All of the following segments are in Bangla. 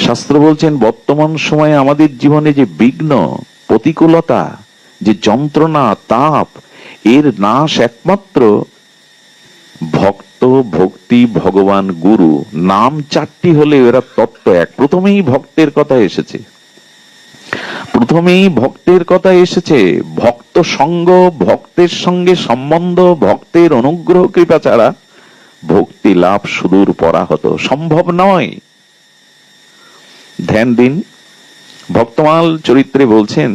শাস্ত্র বলছেন বর্তমান সময়ে আমাদের জীবনে যে বিঘ্ন, প্রতিকূলতা, যে যন্ত্রণা, তাপ, এর নাশ একমাত্র ভক্ত, ভক্তি, ভগবান, গুরু, নাম চারটি হলে এরা তত্ত্ব এক। প্রথমেই ভক্তের কথা এসেছে, প্রথমেই ভক্তের কথা এসেছে। ভক্ত সঙ্গ, ভক্তের সঙ্গে সম্বন্ধ, ভক্তের অনুগ্রহ কৃপা ছাড়া ভক্তি লাভ সুদূর পরাহত, সম্ভব নয়। ধ্যান দিন। ভক্তমাল চরিত্রে বলছেন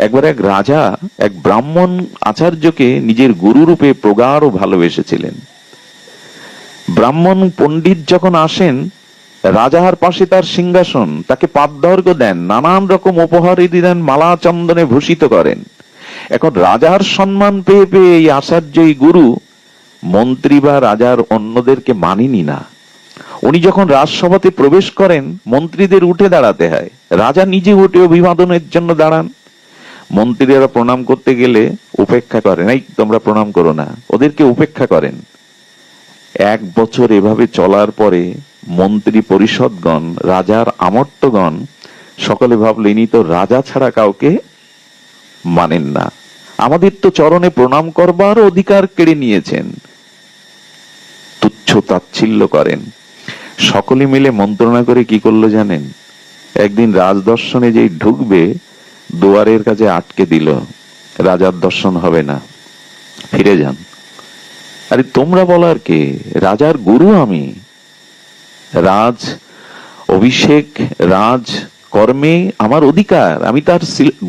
একবার এক রাজা এক ব্রাহ্মণ আচার্যকে নিজের গুরু রূপে প্রগাঢ় ভালোবেসেছিলেন। ব্রাহ্মণ পণ্ডিত যখন আসেন, রাজার পাশে তার সিংহাসন, তাকে পাদ্যার্ঘ্য দেন, নানান রকম উপহার দেন, মালা চন্দনে ভূষিত করেন। এখন রাজার সম্মান পেয়ে পেয়ে এই আচার্য, এই গুরু, মন্ত্রী বা রাজার অন্যদেরকে মানেনি না। উনি যখন রাজসভাতে প্রবেশ করেন, মন্ত্রীদের উঠে দাঁড়াতে হয়, রাজা নিজে উঠে অভিবাদনের জন্য দাঁড়ান। মন্ত্রীরা প্রণাম করতে গেলে উপেক্ষা করেন, এই তোমরা প্রণাম করো না, ওদেরকে উপেক্ষা করেন। 1 বছর এভাবে চলার পরে মন্ত্রী পরিষদগণ, রাজার আমর্তগণ সকলে ভাবলেন ইনি তো রাজা ছাড়া কাউকে মানেন না, আমাদের তো চরণে প্রণাম করবার অধিকার কেড়ে নিয়েছেন। তুচ্ছ তাচ্ছিল্য করেন। সকলে মিলে মন্ত্রণা করে কি করলো জানেন? একদিন রাজদর্শনে যেই ঢুকবে, দুয়ারের কাছে আটকে দিল, রাজার দর্শন হবে না, ফিরে যান। আরে তোমরা বলার কে? রাজার গুরু আমি। রাজ অভিষেক, রাজ কর্মে আমার অধিকার, আমি তার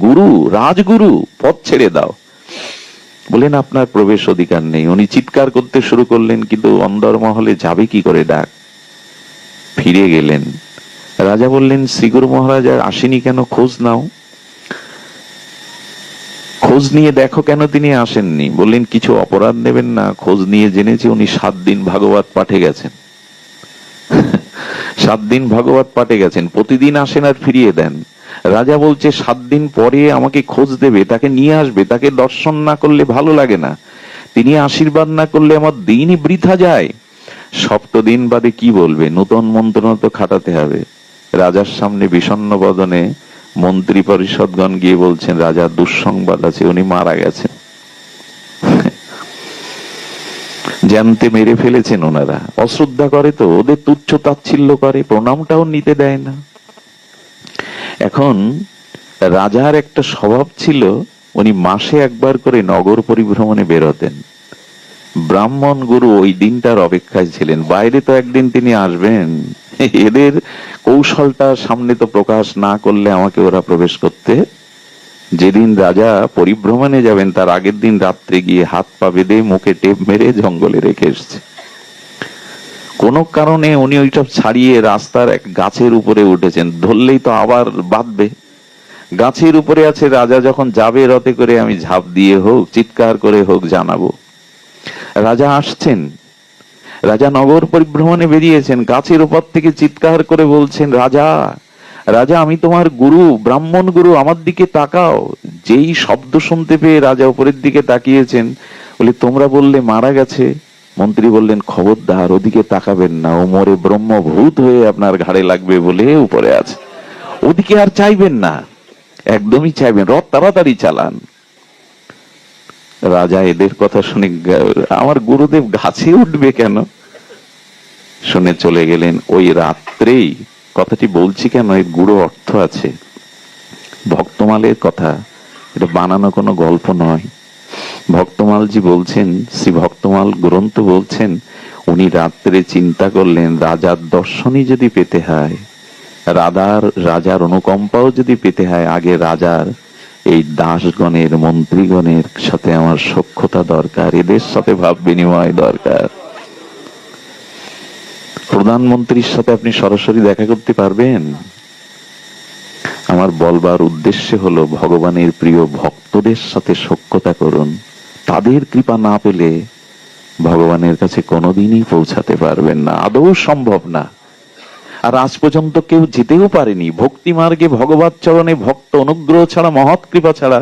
গুরু, রাজগুরু, পথ ছেড়ে দাও। বলেন আপনার প্রবেশ অধিকার নেই। উনি চিৎকার করতে শুরু করলেন, কিন্তু অন্দরমহলে যাবে কি করে ডাক? ফিরে গেলেন। রাজা বললেন শ্রীগুরু মহারাজ আর আসেনি কেন, খোঁজ নাও, খোঁজ নিয়ে দেখো কেন তিনি আসেননি। বললেন কিছু অপরাধ নেবেন না, খোঁজ নিয়ে জেনেছি উনি 7 দিন ভাগবত পাঠে গেছেন। 7 দিন ভাগবত পাঠে গেছেন, প্রতিদিন আসেন আর ফিরিয়ে দেন। রাজা বলছে 7 দিন পরে আমাকে খোঁজ দেবে, তাকে নিয়ে আসবে, তাকে দর্শন না করলে ভালো লাগে না, তিনি আশীর্বাদ না করলে আমার দিনই বৃথা যায়। 7 দিন বাদে কি বলবে? নতুন মন্ত্রণা তো খাটাতে হবে। রাজার সামনে বিষণ্ণ বদনে মন্ত্রী পরিষদগণ গিয়ে বলছেন রাজার দুঃসংবাদ আছে, উনি মারা গেছেন। জানতে মেরে ফেলেছেন ওনারা। অশ্রদ্ধা করে তো, ওদের তুচ্ছ তাচ্ছিল্য করে, প্রণামটাও নিতে দেয় না। এখন রাজার একটা স্বভাব ছিল, উনি মাসে একবার করে নগর পরিভ্রমণে বেরোতেন। ব্রাহ্মণ গুরু ওই দিনটার অপেক্ষায় ছিলেন, বাইরে তো একদিন তিনি আসবেন, এদের কৌশলটা সামনে তো প্রকাশ না করলে আমাকে ওরা প্রবেশ করতে। যেদিন রাজা পরিভ্রমণে যাবেন তার আগের দিন রাত্রে গিয়ে হাত পা বেঁধে মুখে টেপ মেরে জঙ্গলে রেখে এসছে। কোন কারণে উনি ওইসব ছাড়িয়ে রাস্তার এক গাছের উপরে উঠেছেন, ধরলেই তো আবার বাঁধবে। গাছের উপরে আছে, রাজা যখন যাবে রথে করে আমি ঝাঁপ দিয়ে হোক, চিৎকার করে হোক জানাবো। রাজা আসছেন, রাজা নগর পরিভ্রমণে বেরিয়েছেন, গাছের উপর থেকে চিৎকার করে বলছেন রাজা, রাজা আমি তোমার গুরু, ব্রাহ্মণ গুরু, আমার দিকে তাকাও। যেই শব্দ শুনতে পেয়ে রাজা উপরের দিকে তাকিয়েছেন, বলে তোমরা বললে মারা গেছে। মন্ত্রী বললেন খবরদার ওদিকে তাকাবেন না, ও মরে ব্রহ্মভূত হয়ে আপনার ঘাড়ে লাগবে বলে উপরে আছে, ওদিকে আর চাইবেন না, একদমই চাইবেন, রথ তাড়াতাড়ি চালান। রাজা এদের কথা শুনে, আমার গুরুদেব গাছে উঠবে কেন, শুনে চলে গেলেন। ওই রাত্রেই, কথাটি বলছি কেন, এর গূঢ় অর্থ আছে। ভক্তমালের কথা, এটা বানানো কোনো গল্প নয়। ভক্তমালজি বলছেন, শ্রী ভক্তমাল গ্রন্থ বলছেন, উনি রাত্রে চিন্তা করলেন রাজার দর্শনই যদি পেতে হয়, রাজার অনুকম্পাও যদি পেতে হয়, আগে রাজার এই দাসগণের, মন্ত্রীগণের সাথে আমার সখ্যতা দরকার, এদের সাথে ভাব বিনিময় দরকার। প্রধানমন্ত্রীর সাথে আপনি সরাসরি দেখা করতে পারবেন? আমার বলবার উদ্দেশ্য হলো ভগবানের প্রিয় ভক্তদের সাথে সখ্যতা করুন। তাদের কৃপা না পেলে ভগবানের কাছে কোনোদিনই পৌঁছাতে পারবেন না, আদৌ সম্ভব না। আর আজ পর্যন্ত কেউ যেতেও পারেনি ভক্তি মার্গে, ভগবত চরণে ভক্ত অনুগ্রহ ছাড়া, মহৎ কৃপা ছাড়া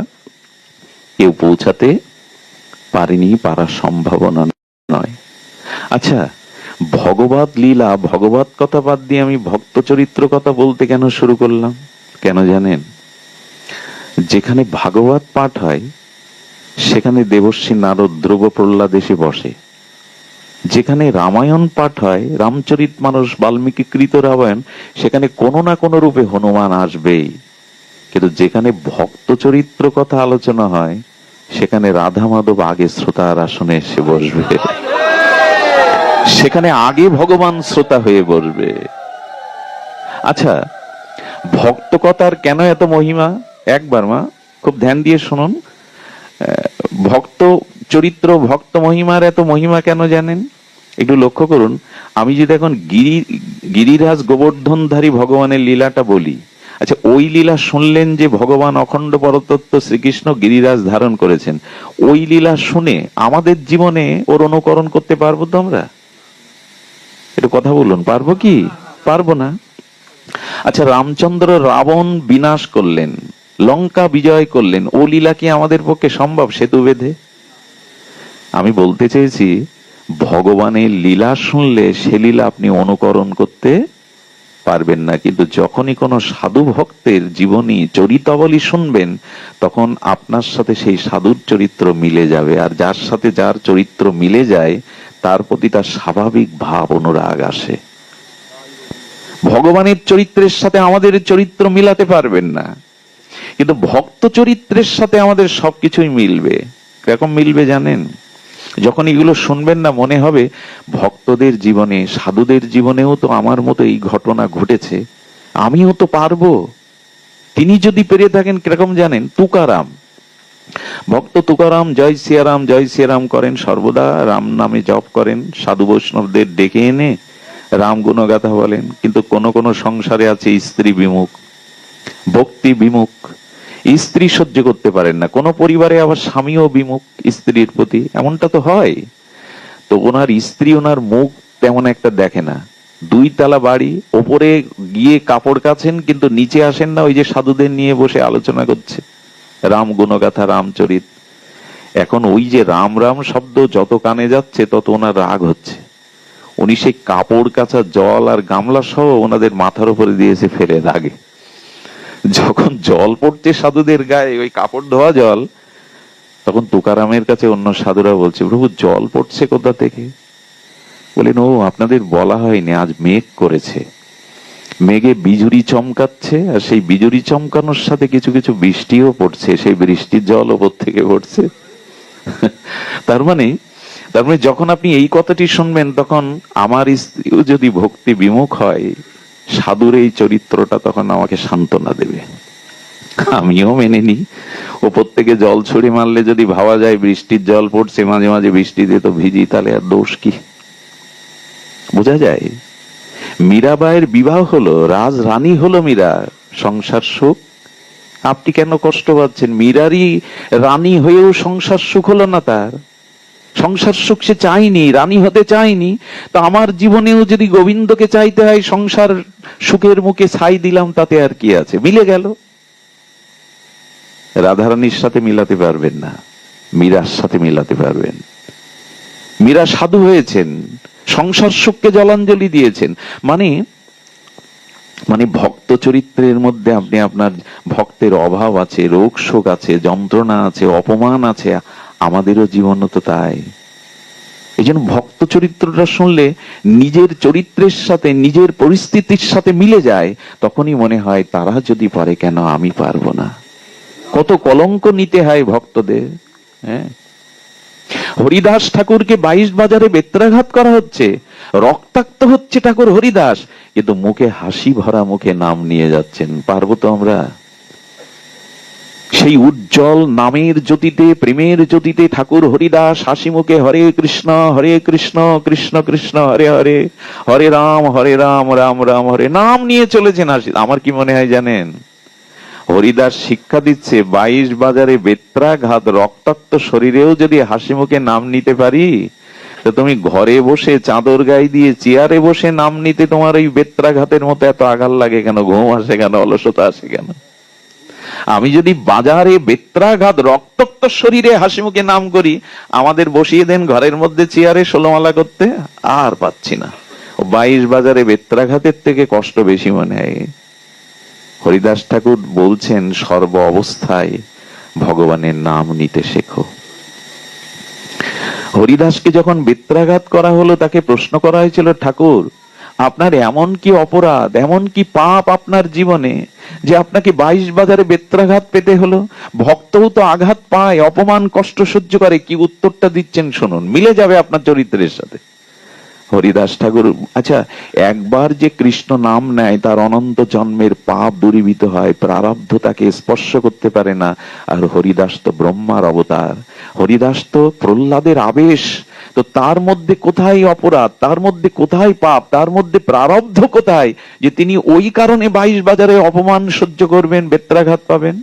কেউ পৌঁছাতে পারেনি, পারার সম্ভাবনা নয়। আচ্ছা, ভগবত লীলা, ভগবত কথা বাদ দিয়ে আমি ভক্ত চরিত্র কথা বলতে কেন শুরু করলাম? কেন জানেন? যেখানে ভাগবত পাঠ হয় সেখানে দেবর্ষী নারদ, ধ্রুব, প্রহ্লাদ এসে বসে। যেখানে রামায়ণ পাঠ হয়, রামচরিতমানস, বাল্মীকি কৃত রামায়ণ, সেখানে কোনো না কোনো রূপে হনুমান আসবেই। কিন্তু যেখানে ভক্ত চরিত্র কথা আলোচনা হয় সেখানে রাধা মাধব আগে শ্রোতার আসনে এসে বসবে, সেখানে আগে ভগবান শ্রোতা হয়ে বসবে। আচ্ছা, ভক্ত কথার কেন এত মহিমা? একবার মা খুব ধ্যান দিয়ে শুনুন। ভক্ত চরিত্র, ভক্ত মহিমার এত মহিমা কেন জানেন? একটু লক্ষ্য করুন। আমি যদি এখন গিরিরাজ গোবর্ধনধারী ভগবানের লীলাটা বলি, আচ্ছা ওই লীলা শুনলেন যে ভগবান অখণ্ড পরতত্ত্ব শ্রীকৃষ্ণ গিরিরাজ ধারণ করেছেন, ওই লীলা শুনে আমাদের জীবনে ওর অনুকরণ করতে পারবো তো আমরা? একটু কথা বলুন, পারবো কি? পারবো না। আচ্ছা, রামচন্দ্র রাবণ বিনাশ করলেন, লঙ্কা বিজয় করলেন, ও লীলা কি আমাদের পক্ষে সম্ভব সেতু বেঁধে? আমি বলতে চেয়েছি, ভগবানের লীলা শুনলে সে লীলা আপনি অনুকরণ করতে পারবেন না, কিন্তু যখনই কোনো সাধু ভক্তের জীবনী চরিতাবলী শুনবেন তখন আপনার সাথে সেই সাধুর চরিত্র মিলে যাবে, আর যার সাথে যার চরিত্র মিলে যায় তার প্রতি তার স্বাভাবিক ভাব অনুরাগ আসে। ভগবানের চরিত্রের সাথে আমাদের চরিত্র মিলাতে পারবেন না, কিন্তু ভক্ত চরিত্রের সাথে আমাদের সবকিছুই মিলবে। কিরকম মিলবে জানেন? যখন এগুলো শুনবেন না মনে হবে ভক্তদের জীবনে, সাধুদের জীবনেও তো আমার মতো এই ঘটনা ঘটেছে, আমিও তো পারবো। তিনি যদি পেরে থাকেন, কিরকম জানেন? তুকারাম, ভক্ত তুকারাম জয় সিয়ারাম জয় সিয়ারাম করেন, সর্বদা রাম নামে জপ করেন, সাধু বৈষ্ণবদের ডেকে এনে রাম গুণগাথা বলেন। কিন্তু কোন কোন সংসারে আছে স্ত্রী বিমুখ, ভক্তি বিমুখ, স্ত্রী সহ্য করতে পারেন না। কোন পরিবারে আবার স্বামীও বিমুখ স্ত্রীর প্রতি, এমনটা তো হয়। তো ওনার স্ত্রী ওনার মুখ তেমন একটা দেখে না, 2 তলা বাড়ি, ওপরে গিয়ে কাপড় কাছেন কিন্তু নিচে আসেন না, ওই যে সাধুদের নিয়ে বসে আলোচনা করছে রাম গুণগাথা, রামচরিত। এখন ওই যে রাম রাম শব্দ যত কানে যাচ্ছে তত ওনার রাগ হচ্ছে। উনি সেই কাপড় কাচা জল আর গামলা সহ ওনাদের মাথার উপরে দিয়েছে ফেলে রাগে। যখন জল পড়ছে সাধুদের গায়ে, ওই কাপড় ধোয়া জল, তখন তুকারামের কাছে অন্য সাধুরা বলছে, প্রভু জল পড়ছে কোথা থেকে? বলেন, ও আপনাদের বলা হয়নি, আজ মেঘ করেছে, মেঘে বিজুরি চমকাচ্ছে, আর সেই বিজুরি চমকানোর সাথে কিছু কিছু বৃষ্টিও পড়ছে, সেই বৃষ্টির জল ওপর থেকে পড়ছে। তার মানে যখন আপনি এই কথাটি শুনবেন তখন আমার স্ত্রীও যদি ভক্তি বিমুখ হয়, সাধুর এই চরিত্রটা তখন আমাকে সান্ত্বনা দেবে, আমিও মেনে নি। ওপর থেকে জল ছুড়ে মারলে যদি ভাবা যায় বৃষ্টির জল পড়ছে, মাঝে মাঝে বৃষ্টিতে তো ভিজি, তাহলে আর দোষ কি? বোঝা যায়। মীরাবাইয়ের বিবাহ হলো, রাজ রানী হলো মীরা, সংসার সুখ। আপনি কেন কষ্ট পাচ্ছেন? মীরারই রানী হয়েও সংসার সুখ হলো না তার। সংসার সুখ সে চায়নি, রানী হতে চায়নি। তো আমার জীবনেও যদি গোবিন্দকে চাইতে হয়, সংসার সুখের মুখে ছাই দিলাম, তাতে আর কি আছে? মিলে গেল। রাধারানীর সাথে মিলাতে পারবেন না, মীরার সাথে মিলাতে পারবেন। মীরা সাধু হয়েছেন, সংসার সুখকে জলাঞ্জলি দিয়েছেন। মানে ভক্ত চরিত্রের মধ্যে আপনি আপনার ভক্তের অভাব আছে, রোগ শোক আছে, যন্ত্রণা আছে, অপমান আছে। আমাদেরও জীবন তো তাই। এই জন্য ভক্ত চরিত্রটা শুনলে নিজের চরিত্রের সাথে, নিজের পরিস্থিতির সাথে মিলে যায়, তখনই মনে হয় তারা যদি পারে কেন আমি পারবো না? কত কলঙ্ক নিতে হয় ভক্তদের। হ্যাঁ, হরিদাস ঠাকুরকে 22 বাজারে বেত্রাঘাত করা হচ্ছে, রক্তাক্ত হচ্ছে ঠাকুর হরিদাস, কিন্তু মুখে হাসি ভরা মুখে নাম নিয়ে যাচ্ছেন। পারবো তো আমরা? সেই উজ্জ্বল নামের জ্যোতিতে, প্রেমের জ্যোতিতে ঠাকুর হরিদাস হাসি মুখে হরে কৃষ্ণ কৃষ্ণ কৃষ্ণ হরে হরে, হরে রাম রাম রাম হরে, নাম নিয়ে চলেছেন হাসি। আমার কি মনে হয় জানেন? হরিদাস শিক্ষা দিচ্ছে 22 বাজারে বেত্রাঘাত, রক্তাক্ত শরীরেও যদি হাসি মুখে নাম নিতে পারি, তো তুমি ঘরে বসে চাদর গায়ে দিয়ে চেয়ারে বসে নাম নিতে তোমার ওই বেত্রাঘাতের মতো এত আঘাত লাগে কেন? ঘুম আসে কেন? অলসতা আসে কেন? আমি যদি বাজারে বেত্রাঘাত রক্তাক্ত শরীরে হাসি মুখে নাম করি, আমাদের বসিয়ে দেন ঘরের মধ্যে চেয়ারে ষোলমালা করতে, আর পাচ্ছি না। 22 বাজারে বেত্রাঘাতের থেকে কষ্ট বেশি মনে হয়। হরিদাস ঠাকুর বলছেন সর্ব অবস্থায় ভগবানের নাম নিতে শেখো। হরিদাসকে যখন বেত্রাঘাত করা হলো, তাকে প্রশ্ন করা হয়েছিল, ঠাকুর আপনার এমন কি অপরাধ, এমন কি পাপ আপনার জীবনে যে আপনাকে 22 বাজারে বেত্রাঘাত পেতে হলো? ভক্তও তো আঘাত পায়, অপমান কষ্ট সহ্য করে। কি উত্তরটা দিচ্ছেন শুনুন, মিলে যাবে আপনার চরিত্রের সাথে। হরিদাস ঠাকুর, আচ্ছা, একবার যে কৃষ্ণ নাম নেয় তার অনন্ত জন্মের পাপ দূরীভূত হয়, প্রারব্ধ তাকে স্পর্শ করতে পারে না। আর হরিদাস তো ব্রহ্মার অবতার, হরিদাস তো প্রহ্লাদের আবেশ। তো তার মধ্যে কোথায় অপরাধ, তার মধ্যে কোথায় পাপ, তার মধ্যে প্রারব্ধ কোথায় যে তিনি ওই কারণে 22 বাজারে অপমান সহ্য করবেন, বেত্রাঘাত পাবেন?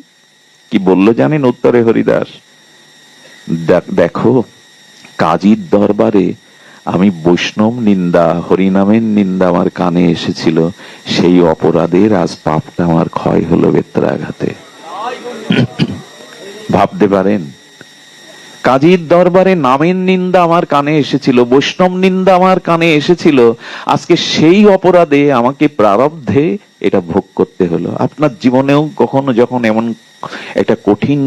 কি বলল জানেন উত্তরে হরিদাস? দেখো, কাজীর দরবারে আমি বৈষ্ণব নিন্দা, হরিনামের নিন্দা আমার কানে এসেছিল, সেই অপরাধের আজ পাপটা আমার ক্ষয় হলো বেত্রাঘাতে। ভাবতে পারেন, কাজীর দরবারে নামের নিন্দা আমার কানে এসেছিল, বৈষ্ণব নিন্দা আমার কানে এসেছিল, আজকে সেই অপরাধে আমাকে প্রারব্ধে এটা ভোগ করতে হলো। আপনার জীবনেও কখনো যখন এমন একটা কঠিন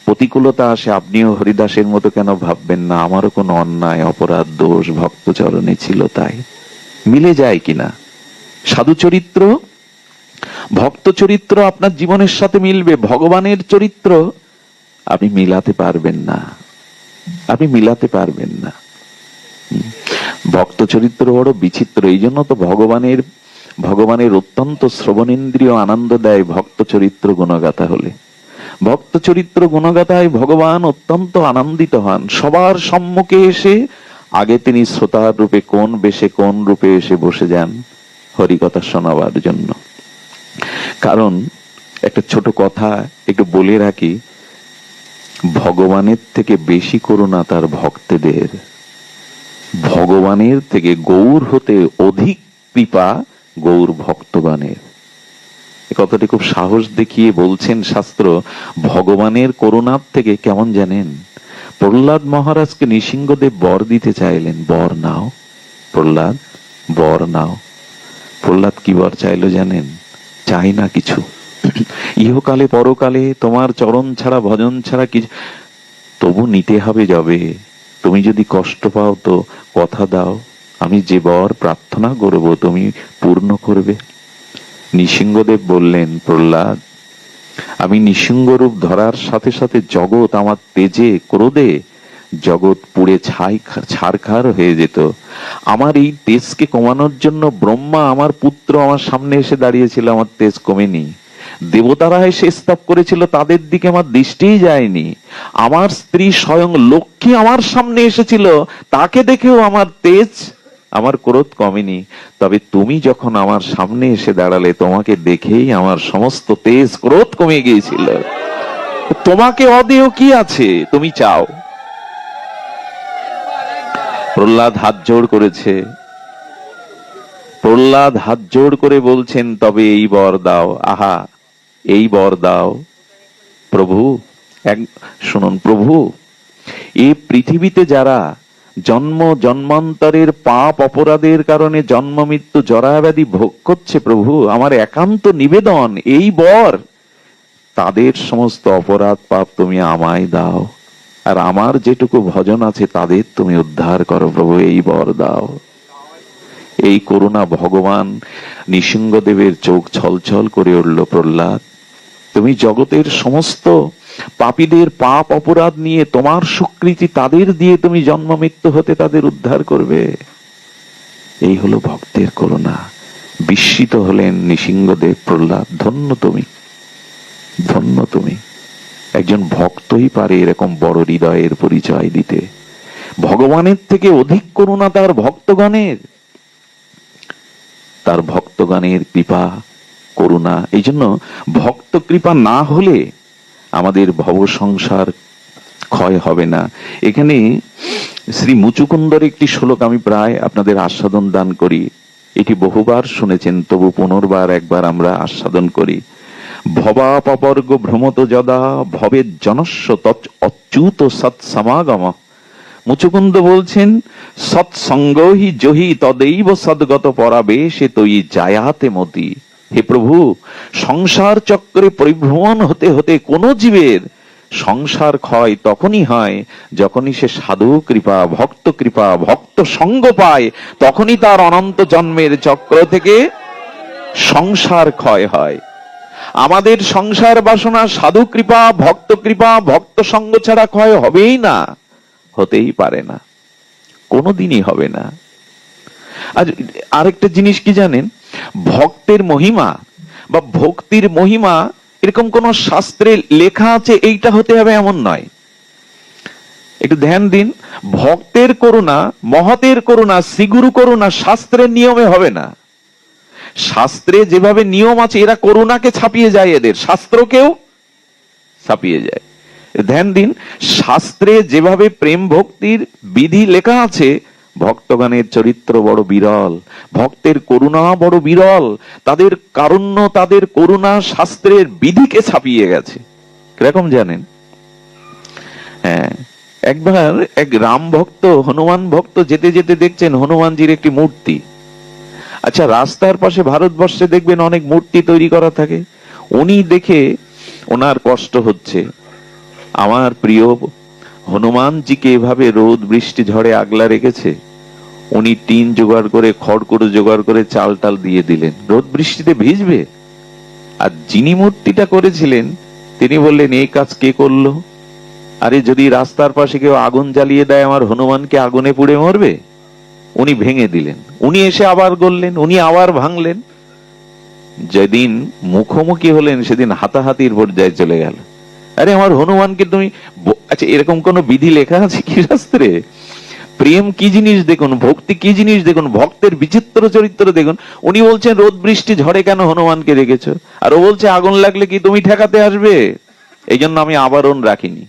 প্রতিকূলতা আসে, আপনিও হরিদাসের মতো কেন ভাববেন না আমারও কোনো অন্যায় অপরাধ দোষ ভক্ত চরণে ছিল? তাই মিলে যায় কিনা? সাধু চরিত্র, ভক্ত চরিত্র আপনার জীবনের সাথে মিলবে, ভগবানের চরিত্র আপনি মিলাতে পারবেন না, আপনি মিলাতে পারবেন না। ভক্ত চরিত্র বড় বিচিত্র, এই জন্য তো ভগবানের অত্যন্ত শ্রবণেন্দ্রিয় আনন্দ দেয় ভক্ত চরিত্র গুণগাথা হলে। ভক্ত চরিত্র গুণগাথায় ভগবান অত্যন্ত আনন্দিত হন। সবার সম্মুখে এসে আগে তিনি শ্রোতার রূপে কোন বেশে কোন রূপে এসে বসে যান হরিকথা শোনাবার জন্য। কারণ একটা ছোট কথা একটু বলে রাখি, ভগবানের থেকে বেশি করুণা তার ভক্তদের, ভগবানের থেকে গৌর হতে অধিক কৃপা গৌর ভক্তগণের। কথাটি খুব সাহস দেখিয়ে বলছেন শাস্ত্র। ভগবানের করুণার থেকে কেমন জানেন, প্রহ্লাদ মহারাজকে নৃসিংহদেব বর দিতে চাইলেন, বর নাও প্রহ্লাদ, বর নাও। প্রহ্লাদ কি বর চাইলো জানেন? চাই না কিছু, ইহকালে পরকালে তোমার চরণ ছাড়া ভজন ছাড়া কিছু, তবু নিতে হবে। যাবে তুমি যদি কষ্ট পাও তো কথা দাও, আমি যে বর প্রার্থনা করব তুমি পূর্ণ করবে। নৃসিংহদেব বললেন, প্রহ্লাদ আমি নৃসিংহ রূপ ধরার সাথে সাথে জগৎ আমার তেজে ক্রোধে জগৎ পুড়ে ছারখার হয়ে যেত। আমার এই তেজকে কমানোর জন্য ব্রহ্মা আমার পুত্র আমার সামনে এসে দাঁড়িয়েছিল, আমার তেজ কমেনি। দেবতারা এসে স্তব করেছিল, তাদের দিকে আমার দৃষ্টিই যায়নি। আমার স্ত্রী স্বয়ং লক্ষ্মী আমার সামনে এসেছিল, তাকে দেখেও আমার তেজ, আমার ক্রোধ কমেনি। তবে তুমি যখন আমার সামনে এসে দাঁড়ালে, তোমাকে দেখেই আমার সমস্ত তেজ ক্রোধ কমে গিয়েছিল। তোমাকে অদেয় কি আছে তুমি চাও? প্রহ্লাদ হাত জোড় করেছে, প্রহ্লাদ হাত জোড় করে বলছেন, তবে এই বর দাও। আহা, এই বর দাও প্রভু। শুনুন প্রভু, এই পৃথিবীতে যারা জন্ম জন্মান্তরের পাপ অপরাধের কারণে জন্ম মৃত্যু জরাব্যাধি ভোগ করছে, প্রভু আমার একান্ত নিবেদন, এই বর তাদের সমস্ত অপরাধ পাপ তুমি আমায় দাও, আর আমার যেটুকু ভজন আছে তাদের তুমি উদ্ধার করো প্রভু, এই বর দাও। এই করুণা ভগবান নৃসিংহদেবের চোখ ছলছল করে উঠল। প্রহ্লাদ, তুমি জগতের সমস্ত পাপীদের পাপ অপরাধ নিয়ে তোমার স্বীকৃতি তাদের দিয়ে তুমি জন্ম মৃত্যু হতে তাদের উদ্ধার করবে। এই হলো ভক্তের করুণা। বিস্মিত হলেন নৃসিংহদেব। প্রহ্লাদ, ধন্য তুমি, ধন্য তুমি। একজন ভক্তই পারে এরকম বড় হৃদয়ের পরিচয় দিতে। ভগবানের থেকে অধিক করুণা তার ভক্তগণের, তার ভক্তগণের কৃপা করুণা। এই জন্য ভক্ত কৃপা না হলে আমাদের ভব সংসার ক্ষয় হবে না। এখানে শ্রী মুচুকুন্দর একটি শ্লোক আমি প্রায় আপনাদের আস্বাদন দান করি। এটি বহুবার শুনেছেন, তবু পুনর্বার একবার আমরা আস্বাদন করি। ভবাপবর্গ ভ্রমত যদা ভবের জনস্য তৎ অচ্যুত সৎসমাগম। মুচুকুন্দ বলছেন, সৎসঙ্গ হি জহি তदैব সদ্গত পরাবেশে তৈ জায়াতে মতি। হে প্রভু, সংসার চক্রে পরিভ্রমণ হতে হতে কোন জীবের সংসার ক্ষয় তখনই হয় যখনই সে সাধু কৃপা, ভক্ত সঙ্গ পায়, তখনই তার অনন্ত জন্মের চক্র থেকে সংসার ক্ষয় হয়। আমাদের সংসার বাসনা সাধু কৃপা, ভক্ত সঙ্গ ছাড়া ক্ষয় হবেই না, হতেই পারে না, কোনোদিনই হবে না। আর আরেকটা জিনিস কি জানেন, ভক্তের মহিমা বা ভক্তির মহিমা এরকম কোন শাস্ত্রে লেখা আছে এইটা হতে হবে এমন নয়। একটু ধ্যান দিন, ভক্তের করুণা, মহতের করুণা, শ্রীগুরু করুণা শাস্ত্রের নিয়মে হবে না। শাস্ত্রে যেভাবে নিয়ম আছে, এরা করুণাকে ছাপিয়ে যায়, এদের শাস্ত্রকেও ছাপিয়ে যায়। ধ্যান দিন, শাস্ত্রে যেভাবে প্রেম ভক্তির বিধি লেখা আছে, ভক্তগণের চরিত্র বড় বিরল, ভক্তের করুণা বড় বিরল। তাদের কারুণ্য, তাদের করুণা শাস্ত্রের বিধিকে ছাপিয়ে গেছে। কিরকম জানেন, হ্যাঁ, একবার এক রাম ভক্ত হনুমান ভক্ত যেতে যেতে দেখছেন হনুমানজির একটি মূর্তি। আচ্ছা, রাস্তার পাশে ভারতবর্ষে দেখবেন অনেক মূর্তি তৈরি করা থাকে। উনি দেখে ওনার কষ্ট হচ্ছে, আমার প্রিয় হনুমানজিকে এভাবে রোদ বৃষ্টি ঝড়ে আগলা রেখেছে। উনি টিন জোগাড় করে, খড়কুটো জোগাড় করে চাল টাল দিয়ে দিলেন, রোদ বৃষ্টিতে ভিজবে। আর যিনি মূর্তিটা করেছিলেন তিনি বললেন, এই কাজ কে করলো? আরে যদি রাস্তার পাশে কেউ আগুন জ্বালিয়ে দেয়, আমার হনুমানকে আগুনে পুড়ে মরবে? উনি ভেঙে দিলেন, উনি এসে আবার গড়লেন, উনি আবার ভাঙলেন। যেদিন মুখোমুখি হলেন সেদিন হাতাহাতির পর্যায়ে চলে গেল। আরে আমার হনুমানকে তুমি, আচ্ছা এরকম কোন বিধি লেখা আছে কি শাস্ত্রে? প্রেম কি জিনিস দেখুন, ভক্তি কি জিনিস দেখুন, ভক্তের বিচিত্র চরিত্র দেখুন। উনি বলছেন রোদ বৃষ্টি ঝড়ে কেন হনুমানকে রেখেছো? আর ও বলছে আগুন লাগলে কি তুমি ঠেকাতে আসবে? এই জন্য আমি আবরণ রাখিনি।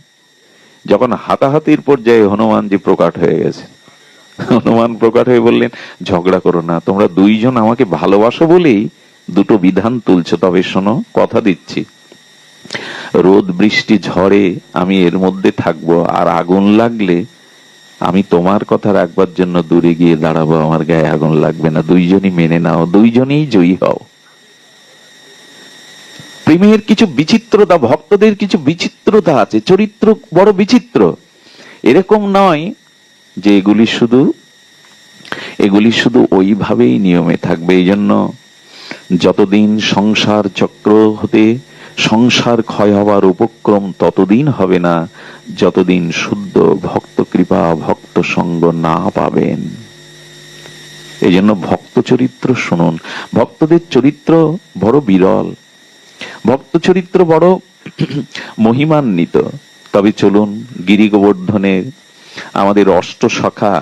যখন হাতাহাতির পর্যায়ে হনুমানজি প্রকাট হয়ে গেছে, হনুমান প্রকাট হয়ে বললেন, ঝগড়া করো না, তোমরা দুইজন আমাকে ভালোবাসো বলেই দুটো বিধান তুলছো। তবে শোনো, কথা দিচ্ছি, রোদ বৃষ্টি ঝড়ে আমি এর মধ্যে থাকবো, আর আগুন লাগলে আমি তোমার কথা রাখবার জন্য দূরে গিয়ে দাঁড়াবো, আমার গায়ে আগুন লাগবে না। দুইজনই মেনে নাও, দুইজনেই জয়ী হও। প্রেমের কিছু বিচিত্রতা, ভক্তদের কিছু বিচিত্রতা আছে, চরিত্র বড় বিচিত্র। এরকম নয় যে এগুলি শুধু ওইভাবেই নিয়মে থাকবে। এই জন্য যতদিন সংসার চক্র হতে সংসার ক্ষয় হওয়ার উপক্রম ততদিন হবে না, যতদিন শুদ্ধ ভক্ত কৃপা, ভক্ত সঙ্গ না পাবেন। এই জন্য ভক্ত চরিত্র শুনুন। ভক্তদের চরিত্র বড় বিরল, ভক্ত চরিত্র বড় মহিমান্বিত। তবে চলুন, গিরি গোবর্ধনের আমাদের অষ্ট সখা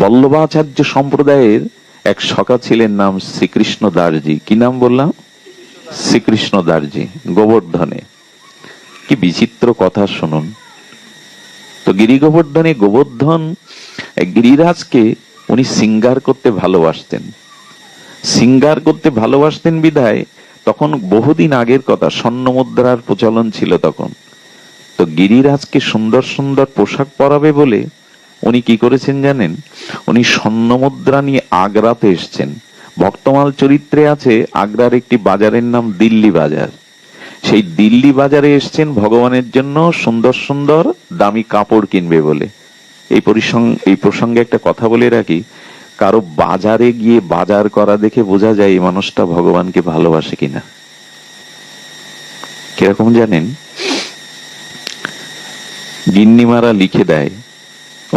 বল্লভাচার্য সম্প্রদায়ের এক সখা ছিলেন, নাম শ্রীকৃষ্ণ দাসজি। কি নাম বললাম? শ্রীকৃষ্ণ দাসজি, গোবর্ধনে। কি বিচিত্র কথা শুনুন তো। গিরি গোবর্ধনে গোবর্ধন গিরিরাজকে উনি সিঙ্গার করতে ভালোবাসতেন। সিঙ্গার করতে ভালোবাসতেন বিধায় তখন বহুদিন আগের কথা, স্বর্ণ মুদ্রার প্রচলন ছিল তখন। তো গিরিরাজকে সুন্দর সুন্দর পোশাক পরাবে বলে উনি কি করেছেন জানেন? উনি স্বর্ণ মুদ্রা নিয়ে আগ্রাতে এসছেন। ভক্তমাল চরিত্রে আছে আগ্রার একটি বাজারের নাম দিল্লি বাজার। সেই দিল্লি বাজারে এসছেন ভগবানের জন্য সুন্দর সুন্দর দামি কাপড় কিনবে বলে। এই প্রসঙ্গে একটা কথা বলে রাখি, কারো বাজারে গিয়ে বাজার করা দেখে বোঝা যায় এই মানুষটা ভগবানকে ভালোবাসে কিনা। কিরকম জানেন? গিন্নিমারা লিখে দেয়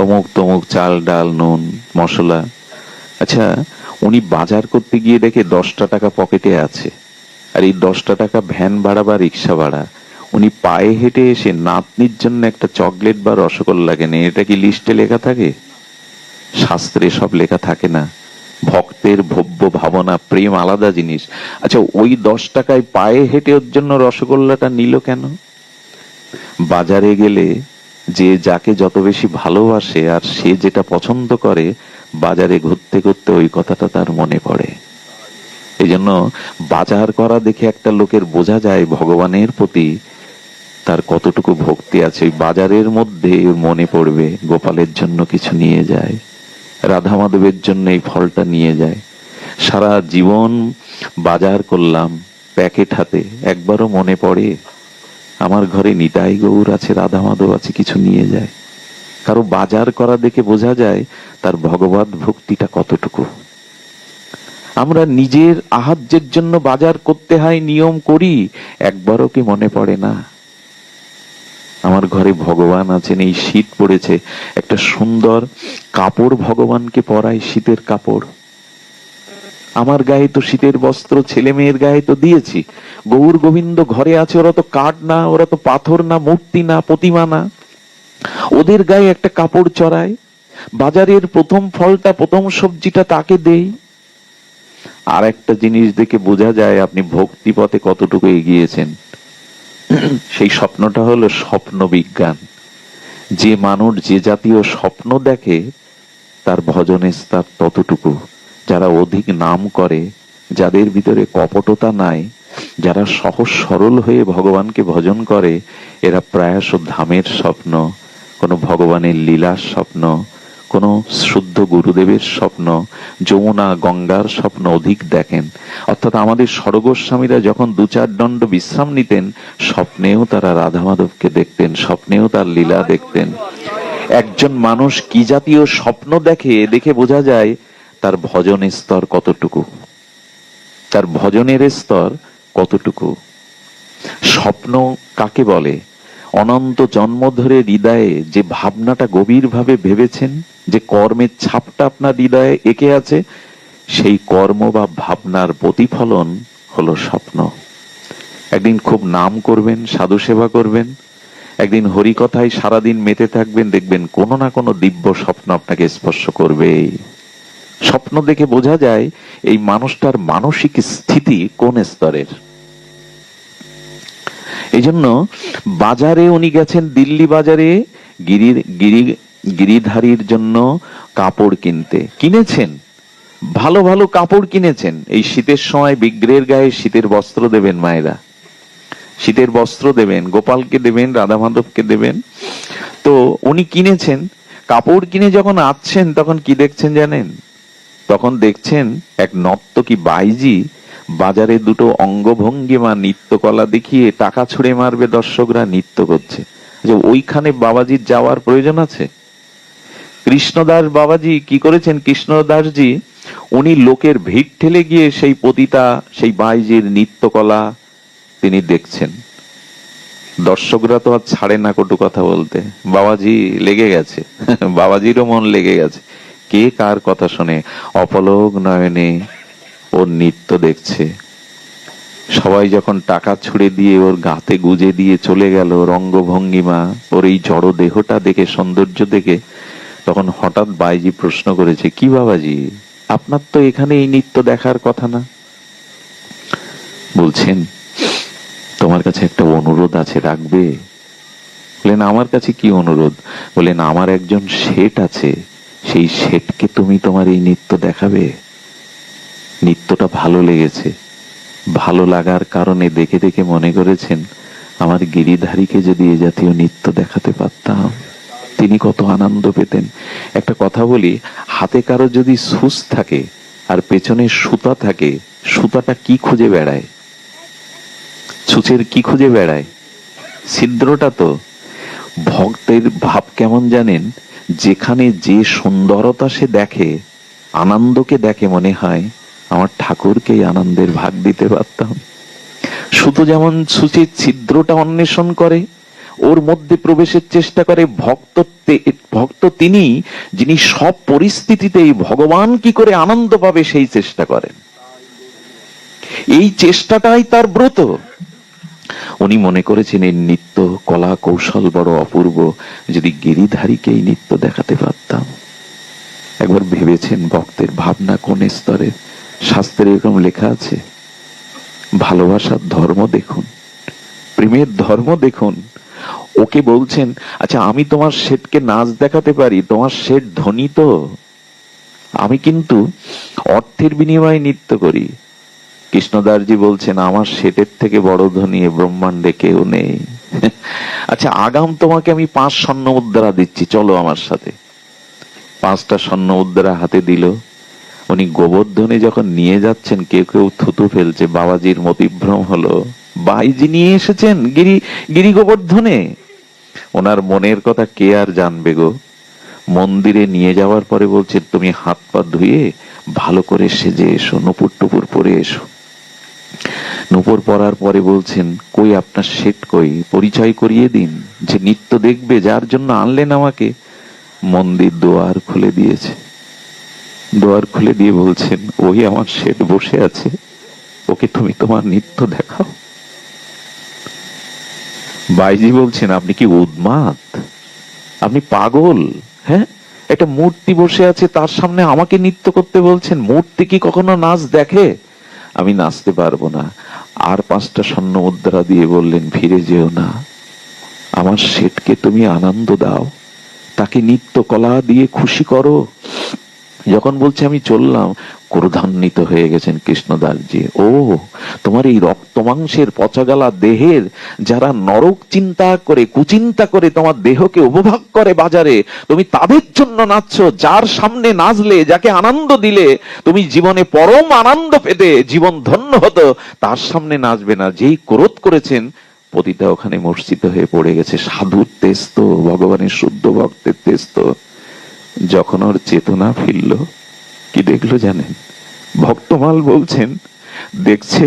অমুক তমুক চাল ডাল নুন মশলা। আচ্ছা, উনি বাজার করতে গিয়ে দেখে 10টা টাকা পকেটে আছে, আর এই 10টা টাকা ভ্যান ভাড়া বা রিক্সা ভাড়া। উনি পায়ে হেঁটে এসে নাতনির জন্য একটা চকলেট বা রসগোল্লা কেনে। এটা কি লিস্টে লেখা থাকে? শাস্ত্রে সব লেখা থাকে না। ভক্তের ভব্য ভাবনা, প্রেম আলাদা জিনিস। আচ্ছা, ওই 10 টাকায় পায়ে হেঁটে ওর জন্য রসগোল্লাটা নিল কেন? বাজারে গেলে যে যাকে যত বেশি ভালোবাসে আর সে যেটা পছন্দ করে, বাজারে ঘুরতে ঘুরতে ওই কথাটা তার মনে পড়ে। এই এই জন্য বাজার করা দেখে একটা লোকের বোঝা যায় ভগবানের প্রতি তার কতটুকু ভক্তি আছে। ওই বাজারের মধ্যে মনে পড়বে গোপালের জন্য কিছু নিয়ে যায়, রাধা মাধবের জন্য এই ফলটা নিয়ে যায়। সারা জীবন বাজার করলাম প্যাকেট হাতে, একবারও মনে পড়ে আমার ঘরে নিতাই গৌর আছে, রাধা মাধব আছে, কিছু নিয়ে যায়? কারো বাজার করা দেখে বোঝা যায় তার ভগবত ভক্তিটা কতটুকু। আমরা নিজের আহার্যের জন্য বাজার করতে হয়, নিয়ম করি, একবারও কি মনে পড়ে না আমার ঘরে ভগবান আছেন? এই শীত পড়েছে, একটা সুন্দর কাপড় ভগবানকে পরাই, শীতের কাপড়। আমার গায়ে তো শীতের বস্ত্র ছেলে মেয়ের গায়ে তো দিয়েছি। গৌর গোবিন্দ ঘরে আছে, ওরা তো কাঠ না, ওরা তো পাথর না, মূর্তি না, প্রতিমা না, ওদের গায়ে একটা কাপড় চড়াই। বাজারের প্রথম ফলটা, প্রথম সবজিটা তাকে দেই। আর একটা জিনিস দেখে বোঝা যায় আপনি ভক্তি পথে কতটুকু এগিয়েছেন। সেই স্বপ্নটা হলো স্বপ্ন বিজ্ঞান। যে মানুষ যে জাতীয় স্বপ্ন দেখে তার ভজনের স্তর ততটুকু। যারা অধিক নাম করে, যাদের ভিতরে কপটতা নাই, যারা সহজ সরল হয়ে ভগবানকে ভজন করে, এরা প্রায়শ ধামের স্বপ্ন, কোনো ভগবানের লীলার স্বপ্ন, কোনো শুদ্ধ গুরুদেবের স্বপ্ন, যমুনা গঙ্গার স্বপ্ন অধিক দেখেন। অর্থাৎ আমাদের স্বর্গস্বামীরা যখন দু চার দণ্ড বিশ্রাম নিতেন, স্বপ্নেও তারা রাধা মাধবকে দেখতেন, স্বপ্নেও তার লীলা দেখতেন। একজন মানুষ কি জাতীয় স্বপ্ন দেখে, দেখে বোঝা যায় তার ভজনের স্তর কতটুকু, তার ভজনের স্তর কতটুকু। স্বপ্ন কাকে বলে? অনন্ত জন্ম ধরে হৃদয়ে যে ভাবনাটা গভীর ভাবে ভেবেছেন, যে কর্মের ছাপটা আপনার হৃদয়ে এঁকে আছে, সেই কর্ম বা ভাবনার প্রতিফলন হলো স্বপ্ন। একদিন খুব নাম করবেন, সাধু সেবা করবেন, একদিন হরিকথায় সারাদিন মেতে থাকবেন, দেখবেন কোনো না কোনো দিব্য স্বপ্ন আপনাকে স্পর্শ করবে। স্বপ্ন দেখে বোঝা যায় এই মানুষটার মানসিক স্থিতি কোন স্তরের। এই জন্য বাজারে উনি গেছেন, দিল্লি বাজারে গিরিধারীর জন্য কাপড় কিনতে। কিনেছেন, ভালো ভালো কাপড় কিনেছেন। এই শীতের সময় বিগ্রহের গায়ে শীতের বস্ত্র দেবেন মায়েরা, শীতের বস্ত্র দেবেন, গোপালকে দেবেন, রাধা মাধবকে দেবেন। তো উনি কিনেছেন, কাপড় কিনে যখন আসছেন তখন কি দেখছেন জানেন? তখন দেখছেন এক নর্তকী বাইজি বাজারে দুটো অঙ্গভঙ্গিমা নৃত্যকলা দেখিয়ে টাকা ছুড়ে মারবে, দর্শকরা নৃত্য করছে। ওইখানে বাবাজির যাওয়ার প্রয়োজন আছে? কৃষ্ণদাস বাবাজি কি করেছেন? কৃষ্ণদাসজি উনি লোকের ভিড় ঠেলে গিয়ে সেই পতিতা, সেই বাইজির নৃত্যকলা তিনি দেখছেন। দর্শকরা তো আর ছাড়ে না কটু কথা বলতে, বাবাজি লেগে গেছে, বাবাজিরও মন লেগে গেছে। কে কার কথা শুনে? অপলক নয়নে ওর নৃত্য দেখছে। সবাই যখন টাকা ছুড়ে দিয়ে ওর গাতে গুজে দিয়ে চলে গেল, রঙ্গভঙ্গিমা, ওর এই জড় দেহটা দেখে, সৌন্দর্য দেখে, তখন হঠাৎ বাইজি প্রশ্ন করেছে, কি বাবাজি, আপনার তো এখানে এই নৃত্য দেখার কথা না? বলছেন, তোমার কাছে একটা অনুরোধ আছে, রাখবে? বলেন, আমার কাছে কি অনুরোধ? বলেন, আমার একজন শেঠ আছে, সেই শেঠকে তুমি তোমার এই নৃত্য দেখাবে। নৃত্যটা ভালো লেগেছে, ভালো লাগার কারণে দেখে দেখে মনে করেছেন আমার গিরিধারীকে যদি এ জাতীয় নৃত্য দেখাতে পারতাম তিনি কত আনন্দ পেতেন। একটা কথা বলি, হাতে কারো যদি সুচ থাকে আর পেছনে সুতা থাকে, সুতাটা কি খুঁজে বেড়ায়? ছুঁচের কি খুঁজে বেড়ায়? ছিদ্রটা তো। ভক্তের ভাব কেমন জানেন? যেখানে যে সুন্দরতা সে দেখে, আনন্দকে দেখে, মনে হয় আমার ঠাকুরকে আনন্দের ভাগ দিতে পারতাম। সুতো যেমন ছুঁচের ছিদ্রটা অন্বেষণ করে, ওর মধ্যে প্রবেশের চেষ্টা করে, ভক্ত তিনি যিনি সব পরিস্থিতিতেই ভগবান কি করে আনন্দ পাবে সেই চেষ্টা করেন। এই চেষ্টাটাই তার ব্রত। উনি মনে করেছেন এই নৃত্য কলা কৌশল বড় অপূর্ব, যদি গিরিধারীকে এই নৃত্য দেখাতে পারতাম। একবার ভেবেছেন ভক্তের ভাবনা কোন স্তরে? শাস্ত্রে এরকম লেখা আছে, ভালোবাসার ধর্ম দেখুন, প্রেমের ধর্ম দেখুন। ওকে বলছেন, আচ্ছা আমি তোমার শেঠকে নাচ দেখাতে পারি, তোমার শেঠ ধনী তো, আমি কিন্তু অর্থের বিনিময়ে নৃত্য করি। কৃষ্ণদাসজি বলছেন, আমার সেটের থেকে বড় ধনী এ ব্রহ্মাণ্ডে কেউ নেই। আচ্ছা, আগাম তোমাকে আমি 5 স্বর্ণ মুদ্রা দিচ্ছি, চলো আমার সাথে। 5টা স্বর্ণ মুদ্রা হাতে দিল। উনি গোবর্ধনে যখন নিয়ে যাচ্ছেন, কেউ কেউ থুতু ফেলছে। বাবাজির মতিভ্রম হলো, বাইজি নিয়ে এসেছেন গিরি গোবর্ধনে। ওনার মনের কথা কে আর জানবে গো। মন্দিরে নিয়ে যাওয়ার পরে বলছেন, তুমি হাত পা ধুয়ে ভালো করে সেজে এসো, নুপুর টুপুর পরে এসো। নুপুর পরার পরে বলছেন, কই আপনার সেট কই, পরিচয় করিয়ে দিন, যে নিত্য দেখবে, যার জন্য আনলেন আমাকে। মন্দির দুয়ার খুলে দিয়েছে। দুয়ার খুলে দিয়ে বলছেন, ওই আমার সেট বসে আছে, ওকে তুমি তোমার নিত্য দেখাও। বাইজি বলছেন, আপনি কি উন্মাদ, আপনি পাগল? হ্যাঁ, একটা মূর্তি বসে আছে, তার সামনে আমাকে নৃত্য করতে বলছেন? মূর্তি কি কখনো নাচ দেখে? আমি নাচতে পারবো না। আর 5টা স্বর্ণ মুদ্রা দিয়ে বললেন, ফিরে যেও না, আমার শেঠকে তুমি আনন্দ দাও, তাকে নিত্য কলা দিয়ে খুশি করো। যখন বলছে আমি চললাম, ক্রোধান্বিত হয়ে গেছেন কৃষ্ণদাসজি। ও, তোমার এই রক্ত মাংসের পচাগালা দেহের যারা নরক চিন্তা করে, কুচিন্তা করে তোমার দেহকে উপভোগ করে বাজারে, তুমি তাদের জন্য নাচছো। যার সামনে নাচলে, যাকে আনন্দ দিলে তুমি জীবনে পরম আনন্দ পেতে, জীবন ধন্য হতো, তার সামনে নাচবে না। যেই ক্রোধ করেছেন, পতিতা ওখানে মূর্ছিত হয়ে পড়ে গেছে। সাধুর তেজ তো, ভগবানের শুদ্ধ ভক্তের তেজ তো। যখন ওর চেতনা ফিরল, কি দেখলো জানেন? ভক্তমাল বলছেন, দেখছে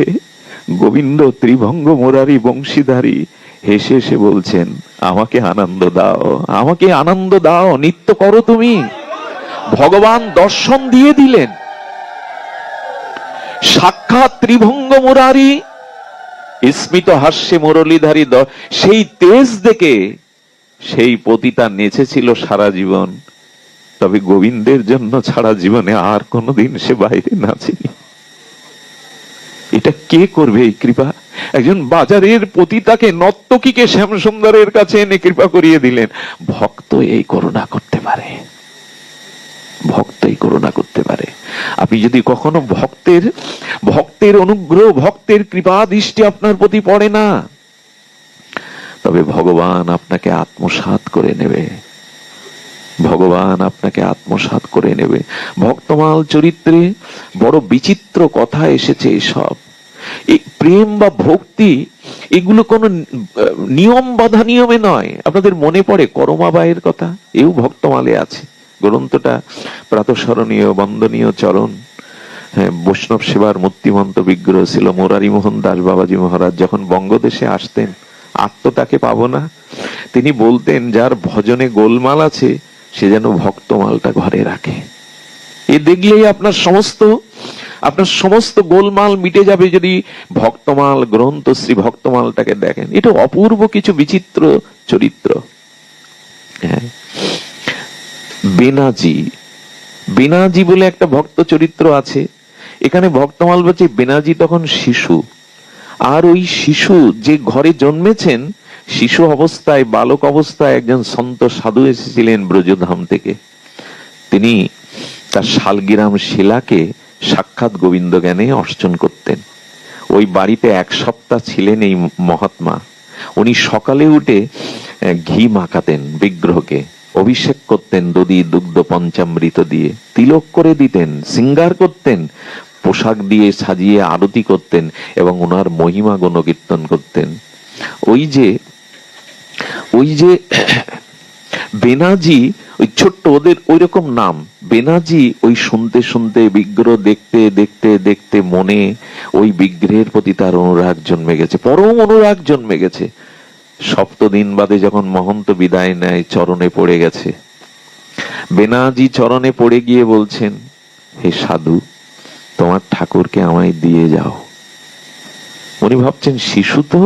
গোবিন্দ ত্রিভঙ্গ মুরারি বংশীধারী হেসে হেসে বলছেন, আমাকে আনন্দ দাও, আমাকে আনন্দ দাও, নিত্য করো তুমি। ভগবান দর্শন দিয়ে দিলেন, সাক্ষাৎ ত্রিভঙ্গ মুরারি, স্মিত হাস্যে মুরলীধারী। সেই তেজ দেখে সেই পতিতা নেচেছিল সারা জীবন, তবে গোবিন্দের জন্য ছাড়া জীবনে আর কোনোদিন সে বাইরে নাচেনি। এটা কে করবে এই কৃপা? একজন বাজারের পতিতাকে, নর্তকীকে শ্যাম সুন্দরের কাছে এনে কৃপা করিয়ে দিলেন। ভক্ত এই করুণা করতে পারে, ভক্তই করুণা করতে পারে। আপনি যদি কখনো ভক্তের অনুগ্রহ, ভক্তের কৃপা দৃষ্টি আপনার প্রতি পড়ে না, তবে ভগবান আপনাকে আত্মসাৎ করে নেবে, ভগবান আপনাকে আত্মসাৎ করে নেবে। ভক্তমাল চরিত্রে বড় বিচিত্র কথা এসেছে। এইসব এই প্রেম বা ভক্তি, এগুলো কোন নিয়ম বাধা নিয়মে নয়। আপনাদের মনে পড়ে করমাবাইয়ের কথা? এও ভক্তমালে আছে। গ্রন্থটা প্রাতঃস্মরণীয়, বন্দনীয় চরণ। হ্যাঁ, বৈষ্ণব সেবার মূর্তিমন্ত বিগ্রহ ছিল। মুরারি মোহন দাস বাবাজি মহারাজ যখন বঙ্গদেশে আসতেন, আর তো তাকে পাবো না, তিনি বলতেন, যার ভজনে গোলমাল আছে সে যেন ভক্তমালটা ঘরে রাখে। এ দেখলেই আপনার সমস্ত গোলমাল মিটে যাবে, যদি ভক্তমাল গ্রন্থ শ্রী ভক্তমালটাকে দেখেন। এটা অপূর্ব কিছু বিচিত্র চরিত্র। হ্যাঁ, বেনাজি বলে একটা ভক্ত চরিত্র আছে। এখানে ভক্তমাল বলছে, বেনাজি তখন শিশু, আর ওই শিশু যে ঘরে জন্মেছেন, শিশু অবস্থায়, বালক অবস্থায় একজন সন্ত সাধু এসেছিলেন ব্রজধাম থেকে। তিনি তার শালগ্রাম শিলাকে সাক্ষাৎ গোবিন্দ জ্ঞানে অর্চন করতেন। ওই বাড়িতে 1 সপ্তাহ ছিলেন এই মহাত্মা। উনি সকালে উঠে ঘি মাখাতেন বিগ্রহকে, অভিষেক করতেন দধি দুগ্ধ পঞ্চামৃত দিয়ে, তিলক করে দিতেন, শৃঙ্গার করতেন, পোশাক দিয়ে সাজিয়ে আরতি করতেন এবং ওনার মহিমা গুণকীর্তন করতেন। ওই যে বেনাজি, ওই ছোট্ট, ওদের ওই রকম নাম বেনাজি। ওই শুনতে শুনতে, বিগ্রহ দেখতে দেখতে দেখতে মনে ওই বিগ্রহের প্রতি তার অনুরাগ জন্মে গেছে, পরম অনুরাগ জন্মে গেছে। 7 দিন বাদে যখন মহন্ত বিদায় নেয়, চরণে পড়ে গেছে। বেনাজি চরণে পড়ে গিয়ে বলছেন, হে সাধু, তোমার ঠাকুরকে আমায় দিয়ে যাও। উনি ভাবছেন শিশু তো,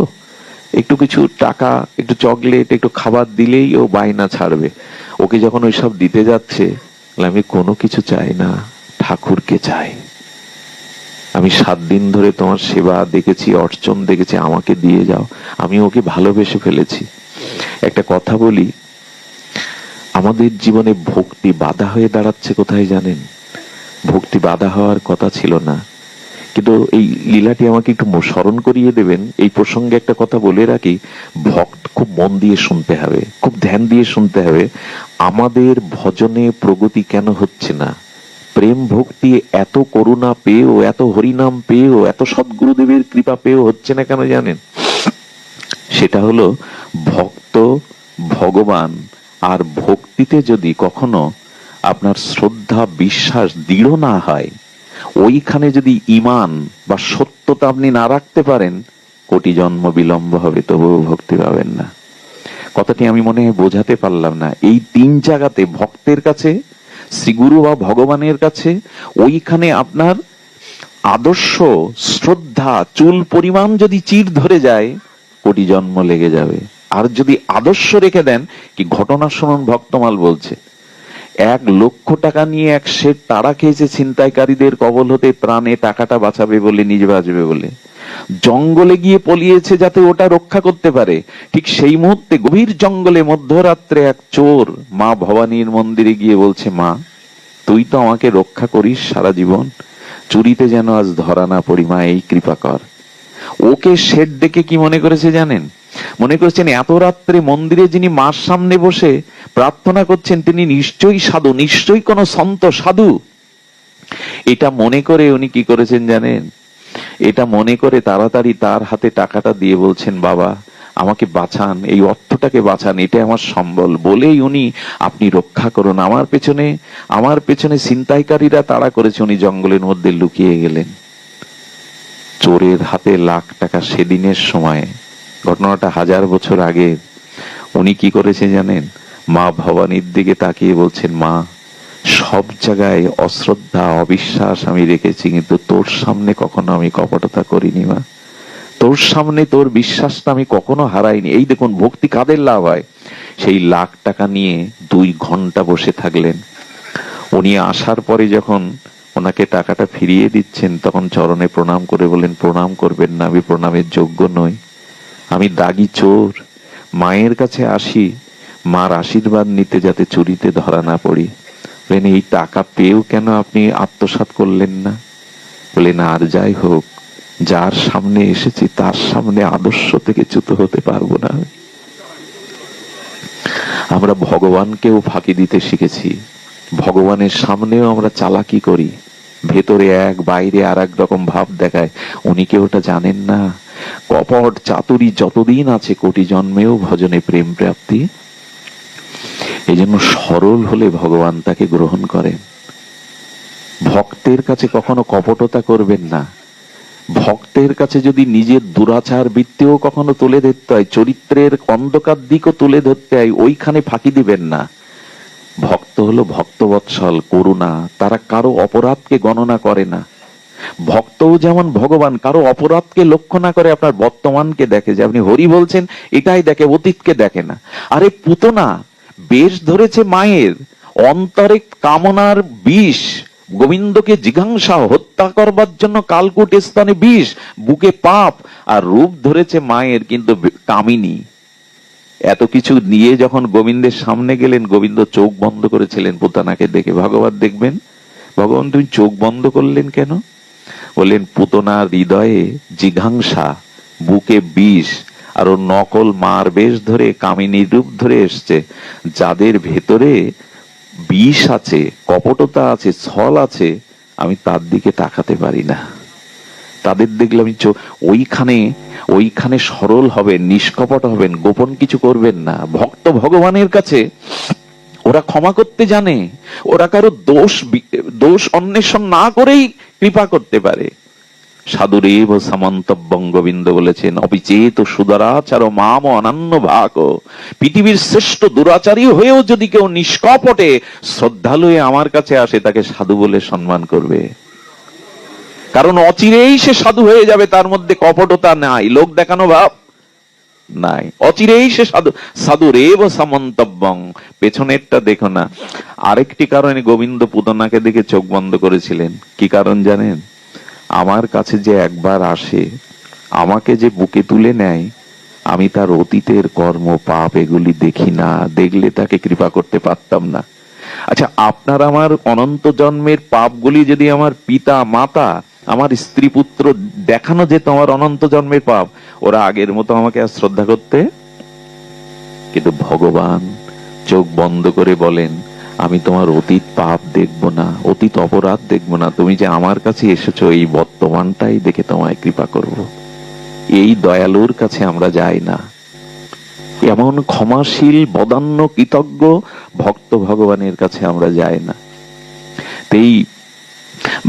একটু কিছু টাকা, একটু চকলেট, একটু খাবার দিলেই ও বায়না ছাড়বে। ওকে যখন ওইসব দিতে যাচ্ছে, আমি কোনো কিছু চাই না, ঠাকুরকে চাই। আমি 7 দিন ধরে তোমার সেবা দেখেছি, অর্চন দেখেছি, আমাকে দিয়ে যাও, আমি ওকে ভালোবেসে ফেলেছি। একটা কথা বলি, আমাদের জীবনে ভক্তি বাধা হয়ে দাঁড়াচ্ছে কোথায় জানেন? ভক্তি বাধা হওয়ার কথা ছিল না, কিন্তু এই লীলাটি আমাকে একটু স্মরণ করিয়ে দেবেন। এই প্রসঙ্গে একটা কথা বলে রাখি, ভক্ত খুব মন দিয়ে শুনতে হবে, খুব ধ্যান দিয়ে শুনতে হবে। আমাদের ভজনে প্রগতি কেন হচ্ছে না? প্রেম ভক্তি এত করুণা পেয়েও, এত হরিনাম পেয়েও, এত সদ্গুরুদেবের কৃপা পেয়েও হচ্ছে না কেন জানেন? সেটা হলো ভক্ত, ভগবান আর ভক্তিতে যদি কখনো আপনার শ্রদ্ধা বিশ্বাস দৃঢ় না হয়, ওইখানে যদি ঈমান বা সত্যতা আপনি না রাখতে পারেন, কোটি জন্ম বিলম্ব হবে তবুও ভক্তি পাবেন না। কথাটি আমি মনে হয় বোঝাতে পারলাম না। এই তিন জায়গাতে, ভক্তের কাছে, শ্রীগুরু বা ভগবানের কাছে, ওইখানে আপনার আদর্শ শ্রদ্ধা চুল পরিমাণ যদি চির ধরে যায়, কোটি জন্ম লেগে যাবে। আর যদি আদর্শ রেখে দেন, কি ঘটনা শুনুন, ভক্তমাল বলছে 1,00,000 টাকা নিয়ে এক শেঠ তাড়া খেয়েছে ছিনতাইকারীদের কবল হতে, প্রাণে টাকাটা বাঁচাবে বলে, নিজে বাঁচবে বলে জঙ্গলে গিয়ে পলিয়েছে যাতে ওটা রক্ষা করতে পারে। ঠিক সেই মুহূর্তে গভীর জঙ্গলে মধ্যরাত্রে এক চোর মা ভবানীর মন্দিরে গিয়ে বলছে, মা তুই তো আমাকে রক্ষা করিস সারা জীবন, চুরিতে যেন আজ ধরা না পড়ি, মা এই কৃপা কর। ওকে শেঠ ডেকে কি মনে করেছে জানেন? মনে করছেন এত রাত্রে মন্দিরে যিনি মার সামনে বসে প্রার্থনা করছেন তিনি নিশ্চয়ই সাধু, নিশ্চয়ই কোন সন্ত সাধু। এটা মনে করে উনি কি করেছেন জানেন? এটা মনে করে তাড়াতাড়ি তার হাতে টাকাটা দিয়ে বলছেন, বাবা আমাকে বাঁচান, এই অর্থটাকে বাঁচান, এটা আমার সম্বল। বলেই উনি, আপনি রক্ষা করুন, আমার পেছনে ছিনতাইকারীরা তাড়া করেছে। উনি জঙ্গলের মধ্যে লুকিয়ে গেলেন। চোরের হাতে 1,00,000 টাকা সেদিনের সময়, ঘটনাটা 1000 বছর আগে। উনি কি করেছে জানেন? মা ভবানীর দিকে তাকিয়ে বলছেন, মা সব জায়গায় অশ্রদ্ধা অবিশ্বাস আমি রেখেছি, কিন্তু তোর সামনে কখনো আমি কপটতা করিনি মা, তোর সামনে তোর বিশ্বাসটা আমি কখনো হারাইনি। এই দেখুন ভক্তি কাদের লাভ হয়। সেই 1,00,000 টাকা নিয়ে 2 ঘন্টা বসে থাকলেন। উনি আসার পরে যখন ওনাকে টাকাটা ফিরিয়ে দিচ্ছেন, তখন চরণে প্রণাম করে বলেন, প্রণাম করবেন না, আমি প্রণামের যোগ্য নই, আমি দাগী চোর, মায়ের কাছে আসি মার আশীর্বাদ নিতে, যাতে চুরিতে ধরা না পড়ি। বলেন, এই টাকা পেয়েও কেন আপনি আত্মসাৎ করলেন না? বলেন, আর যাই হোক, যার সামনে এসেছি তার সামনে আদর্শ থেকে চ্যুত হতে পারবো না। আমরা ভগবানকেও ফাঁকি দিতে শিখেছি, ভগবানের সামনেও আমরা চালাকি করি, ভেতরে এক বাইরে আর এক রকম ভাব দেখায়। উনি কি ওটা জানেন না? কপট চাতুরী যতদিন আছে, কোটি জন্মেও ভজনে প্রেম প্রাপ্তি। এই জন্য সরল হলে ভগবান তাকে গ্রহণ করেন। ভক্তের কাছে কখনো কপটতা করবেন না। ভক্তের কাছে যদি নিজের দুরাচার বৃত্তিও কখনো তুলে ধরতে হয়, চরিত্রের অন্ধকার দিকও তুলে ধরতে হয়, ওইখানে ফাঁকি দিবেন না। ভক্ত হলো ভক্তবৎসল, করুণা, তারা কারো অপরাধকে গণনা করে না। ভক্তও যেমন ভগবান কারো অপরাধকে লক্ষ্য না করে আপনার বর্তমানকে দেখে, যে আপনি হরি বলছেন এটাই দেখে, অতীতকে দেখে না। আরে পুতনা বেশ ধরেছে মায়ের, অন্তরে কামনার বিষ, গোবিন্দকে জিঘাংসা হত্যা করবার জন্য কালকুট স্থানে বিষ, বুকে পাপ, আর রূপ ধরেছে মায়ের, কিন্তু কামিনী। এত কিছু নিয়ে যখন গোবিন্দের সামনে গেলেন, গোবিন্দ চোখ বন্ধ করেছিলেন পুতনাকে দেখে। ভগবান দেখবেন, ভগবান তুমি চোখ বন্ধ করলেন কেন? বললেন, পুতনার হৃদয়ে জিঘাংসা, বুকে বিষ, আর ও নকল মার বেশ ধরে কামিনী রূপ ধরে এসছে। যাদের ভেতরে বিষ আছে, কপটতা আছে, ছল আছে, আমি তার দিকে তাকাতে পারি না। তাদের দেখলে আমি ওইখানে সরল হবেন, নিষ্কপট হবেন, গোপন কিছু করবেন না। ভক্ত ভগবানের কাছে ওরা ক্ষমা করতে জানে, ওরা কারো দোষ অন্বেষণ না করেই কৃপা করতে পারে। সাধুরেব সামন্তব্যং, গোবিন্দ বলেছেন, অবিচেত সুদরাচার মাম অনন্য ভাগ। পৃথিবীর শ্রেষ্ঠ দুরাচারী হয়েও যদি কেউ নিষ্কপটে শ্রদ্ধালু আমার কাছে আসে, তাকে সাধু বলে সম্মান করবে। কারণ অচিরেই সে সাধু হয়ে যাবে, তার মধ্যে কপটতা নাই, লোক দেখানো ভাব নাই, অচিরেই সে সাধুরেব সামন্তব্যং। পেছনেরটা দেখো না। আরেকটি কারণে গোবিন্দ পুতনাকে দেখে চোখ বন্ধ করেছিলেন। কি কারণ জানেন? আমার কাছে যে একবার আসে, আমাকে যে বুকে তুলে নেয়, আমি তার অতীতের কর্ম পাপ এগুলি দেখি না, দেখলে তাকে কৃপা করতে পারতাম না। আচ্ছা, আপনার আমার অনন্ত জন্মের পাপগুলি যদি আমার পিতা মাতা আমার স্ত্রী পুত্র দেখানো যে তোমার অনন্ত জন্মের পাপ, ওরা আগের মতো আমাকে আর শ্রদ্ধা করতে। কিন্তু ভগবান চোখ বন্ধ করে বলেন, আমি তোমার অতীত পাপ দেখবো না, অতীত অপরাধ দেখবো না, তুমি যে আমার কাছে এসেছো এই বর্তমানটাই দেখে তোমায় কৃপা করব। এই দয়ালুর কাছে আমরা যাই না। এমন ক্ষমাশীল বদান্য কৃতজ্ঞ ভক্ত ভগবানের কাছে আমরা যাই না। এই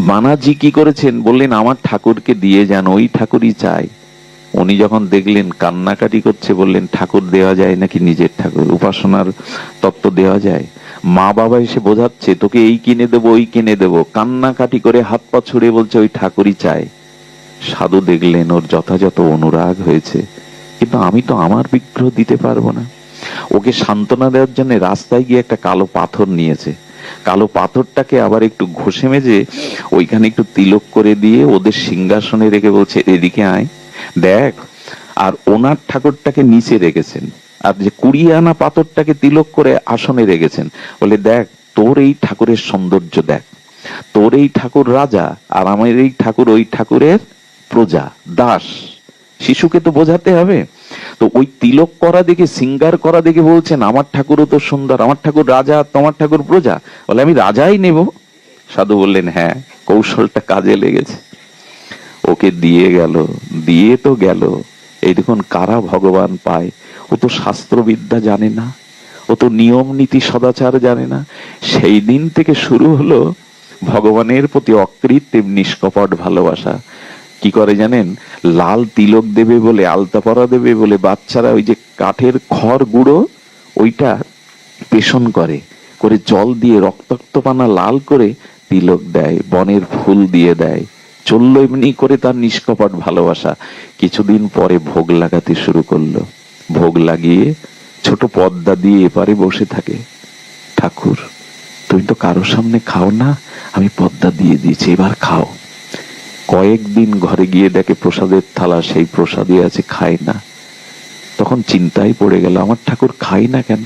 বানাজি কি করেছেন, বললেন আমার ঠাকুরকে দিয়ে যান, ওই ঠাকুরই চাই। উনি যখন দেখলেন কান্নাকাটি করছে, বললেন ঠাকুর দেওয়া যায় নাকি নিজের ঠাকুর? উপাসনার তত্ত্ব দেওয়া যায়? মা বাবা এসে বোঝাচ্ছে তোকে এই কিনে দেবো ওই কিনে দেবো, কান্নাকাটি করে হাত পা ছুড়ে বলছে ওই ঠাকুরই চাই। সাধু দেখলেন ওর যথাযথ অনুরাগ হয়েছে, কিন্তু আমি তো আমার বিগ্রহ দিতে পারবো না। ওকে সান্ত্বনা দেওয়ার জন্য রাস্তায় গিয়ে একটা কালো পাথর নিয়েছে, কালো পাথরটাকে আবার একটু ঘষে মেজে ওইখানে একটু তিলক করে দিয়ে ওদের সিংহাসনে রেখে বলছে এদিকে আয় দেখ। আর ওনার ঠাকুরটাকে নিচে রেখেছেন, আর যে 20 আনা পাথরটাকে তিলক করে আসনে রেখেছেন। বলে দেখ তোর এই ঠাকুরের সৌন্দর্য দেখ, তোর এই ঠাকুর রাজা আর আমার এই ঠাকুর ওই ঠাকুরের প্রজা দাস। শিশুকে তো বোঝাতে হবে। তো ওই তিলক করা দেখে, সিঙ্গার করা দেখে বলছেন আমার ঠাকুরও তো সুন্দর, আমার ঠাকুর রাজা তোমার ঠাকুর প্রজা। বলে আমি রাজাই নেব। সাধু বললেন হ্যাঁ, কৌশলটা কাজে লেগেছে। ওকে দিয়ে গেল, দিয়ে তো গেল। এই দেখুন কারা ভগবান পায়। ও তো শাস্ত্রবিদ্যা জানে না, ও তো নিয়ম নীতি সদাচার জানে না। সেই দিন থেকে শুরু হলো ভগবানের প্রতি অকৃত্রিম নিষ্কপট ভালোবাসা। কি করে জানেন? লাল তিলক দেবে বলে, আলতা পরা দেবে বলে বাচ্চারা ওই যে কাঠের খড় গুঁড়ো ওইটা পেষণ করে, করে জল দিয়ে রক্তাক্ত পানা লাল করে তিলক দেয়, বনের ফুল দিয়ে দেয়। চললো এমনি করে তার নিষ্কপট ভালোবাসা। কিছুদিন পরে ভোগ লাগাতে শুরু করলো। ভোগ লাগিয়ে ছোট পর্দা দিয়ে এপারে বসে থাকে। ঠাকুর তুমি তো কারো সামনে খাও না, আমি পর্দা দিয়ে দিয়েছি, এবার খাও। কয়েকদিন ঘরে গিয়ে দেখে প্রসাদের থালা সেই প্রসাদই আছে, খায় না। তখন চিন্তায় পড়ে গেল আমার ঠাকুর খায় না কেন,